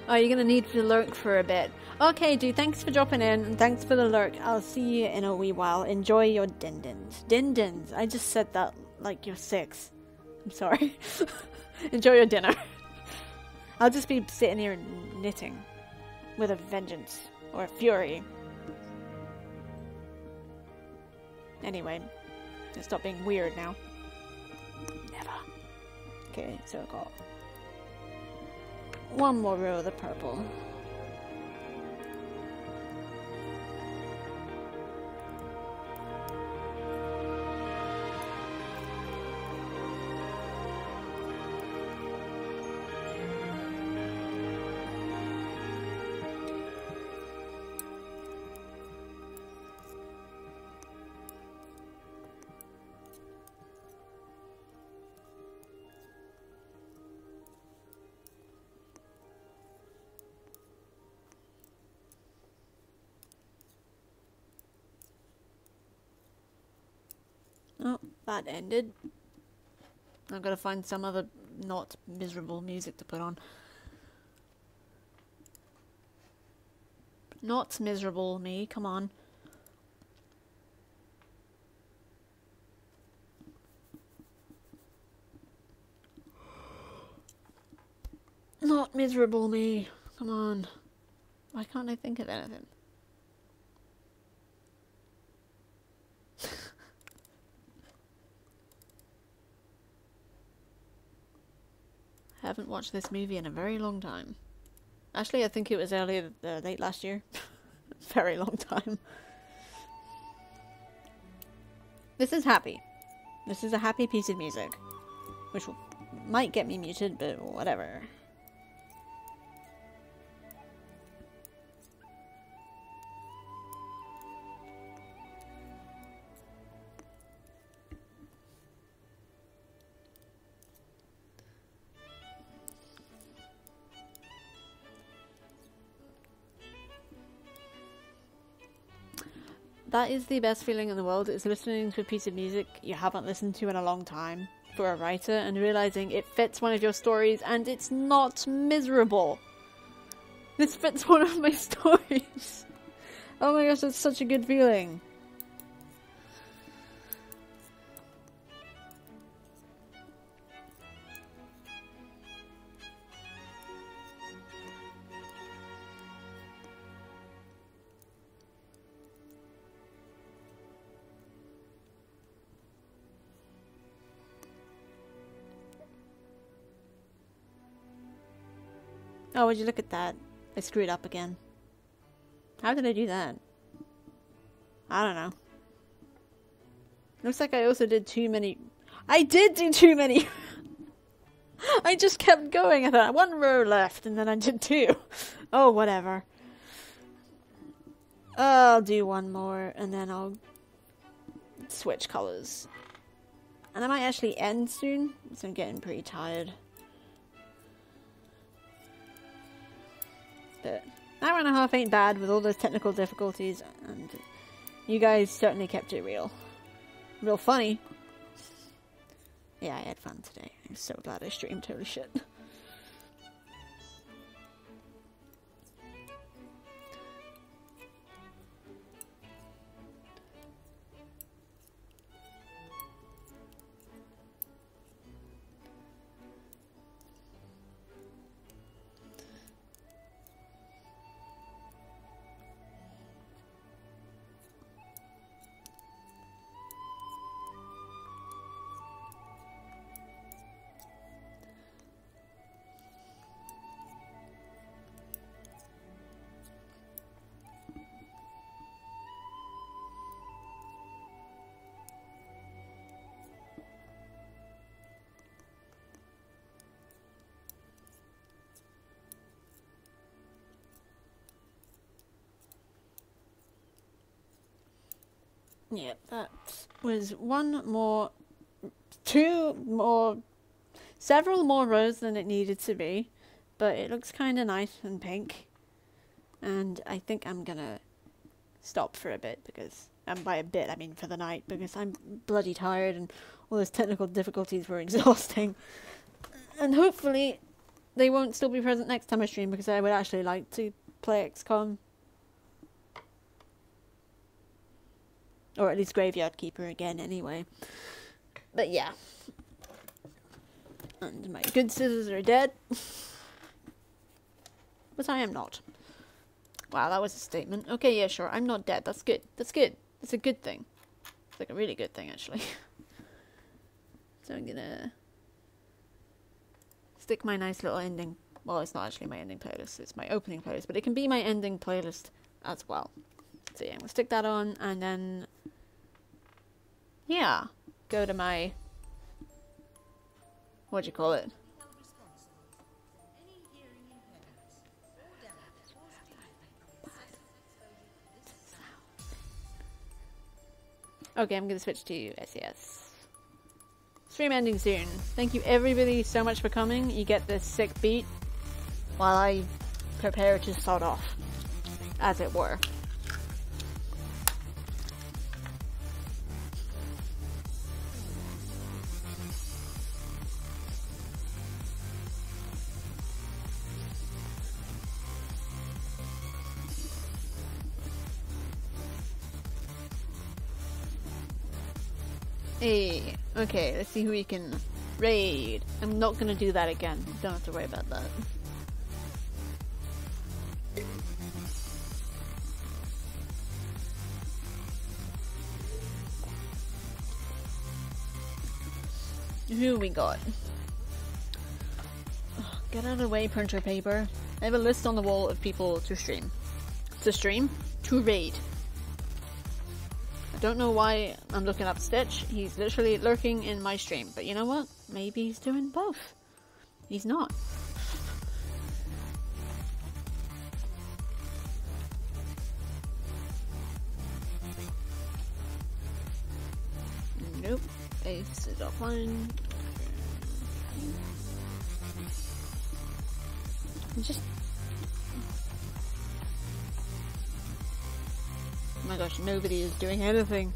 Oh, you're gonna need to lurk for a bit. Okay, dude, thanks for dropping in, and thanks for the lurk. I'll see you in a wee while. Enjoy your dindins. Dindins! I just said that like you're 6. I'm sorry. Enjoy your dinner. I'll just be sitting here knitting. With a vengeance. Or a fury. Anyway. Let's stop being weird now. Never. Okay, so I got one more row of the purple. Oh, that ended. I've got to find some other not miserable music to put on. Not miserable me, come on. Not miserable me, come on. Why can't I think of anything? I haven't watched this movie in a very long time. Actually, I think it was late last year. Very long time. This is happy. This is a happy piece of music. Which might get me muted, but whatever. That is the best feeling in the world, is listening to a piece of music you haven't listened to in a long time for a writer and realizing it fits one of your stories and it's not miserable. This fits one of my stories. Oh my gosh, that's such a good feeling. Oh, would you look at that? I screwed up again. How did I do that? I don't know. Looks like I also did too many... I did do too many! I just kept going. I thought, 1 row left, and then I did 2. Oh, whatever. I'll do 1 more, and then I'll switch colours. And I might actually end soon, so I'm getting pretty tired. But an hour and a half ain't bad with all those technical difficulties, and you guys certainly kept it real. Real funny. Yeah, I had fun today. I'm so glad I streamed, holy shit. Yep, that was several more rows than it needed to be, but it looks kind of nice and pink. And I think I'm gonna stop for a bit because, and by a bit I mean for the night, because I'm bloody tired and all those technical difficulties were exhausting. And hopefully they won't still be present next time I stream, because I would actually like to play XCOM. Or at least Graveyard Keeper again anyway. But yeah. And my good scissors are dead. But I am not. Wow, that was a statement. Okay, yeah, sure. I'm not dead. That's good. That's good. That's a good thing. It's like a really good thing, actually. So I'm gonna stick my nice little ending. Well, it's not actually my ending playlist. It's my opening playlist. But it can be my ending playlist as well. So yeah, I'm gonna stick that on and then... yeah. Go to my... what do you call it? Okay, I'm gonna switch to SAS. Stream ending soon. Thank you everybody so much for coming. You get this sick beat while I prepare to sod off, as it were. Hey, okay, let's see who we can raid. I'm not gonna do that again. Don't have to worry about that. Who we got? Oh, get out of the way, printer paper. I have a list on the wall of people to stream. To stream? To raid. I don't know why I'm looking up Stitch. He's literally lurking in my stream. But you know what? Maybe he's doing both. He's not. Nope. Ace is offline. Just... oh my gosh, nobody is doing anything.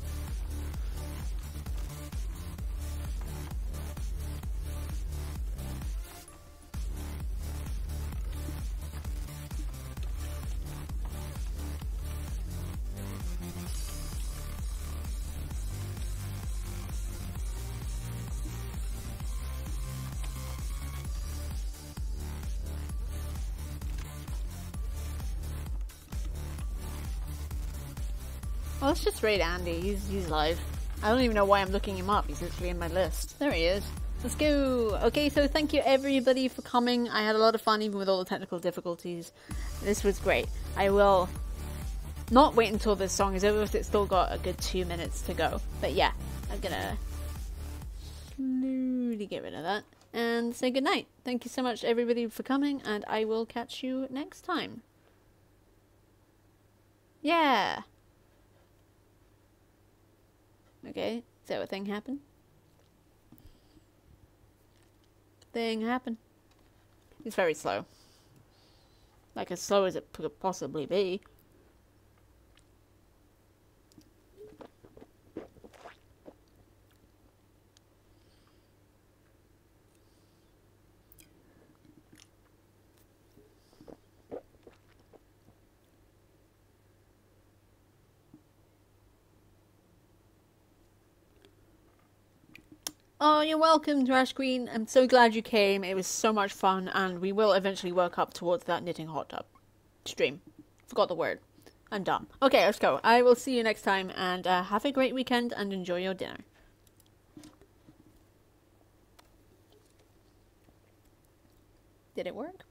Well, let's just raid Andy. He's live. I don't even know why I'm looking him up. He's literally in my list. There he is. Let's go. Okay, so thank you everybody for coming. I had a lot of fun even with all the technical difficulties. This was great. I will not wait until this song is over because it's still got a good 2 minutes to go. But yeah, I'm gonna slowly get rid of that and say goodnight. Thank you so much everybody for coming, and I will catch you next time. Yeah. Okay, so a thing happened? Thing happened. It's very slow. Like, as slow as it could possibly be. Oh, you're welcome, Trash Queen. I'm so glad you came. It was so much fun, and we will eventually work up towards that knitting hot tub stream. Forgot the word. I'm dumb. Okay, let's go. I will see you next time, and have a great weekend, and enjoy your dinner. Did it work?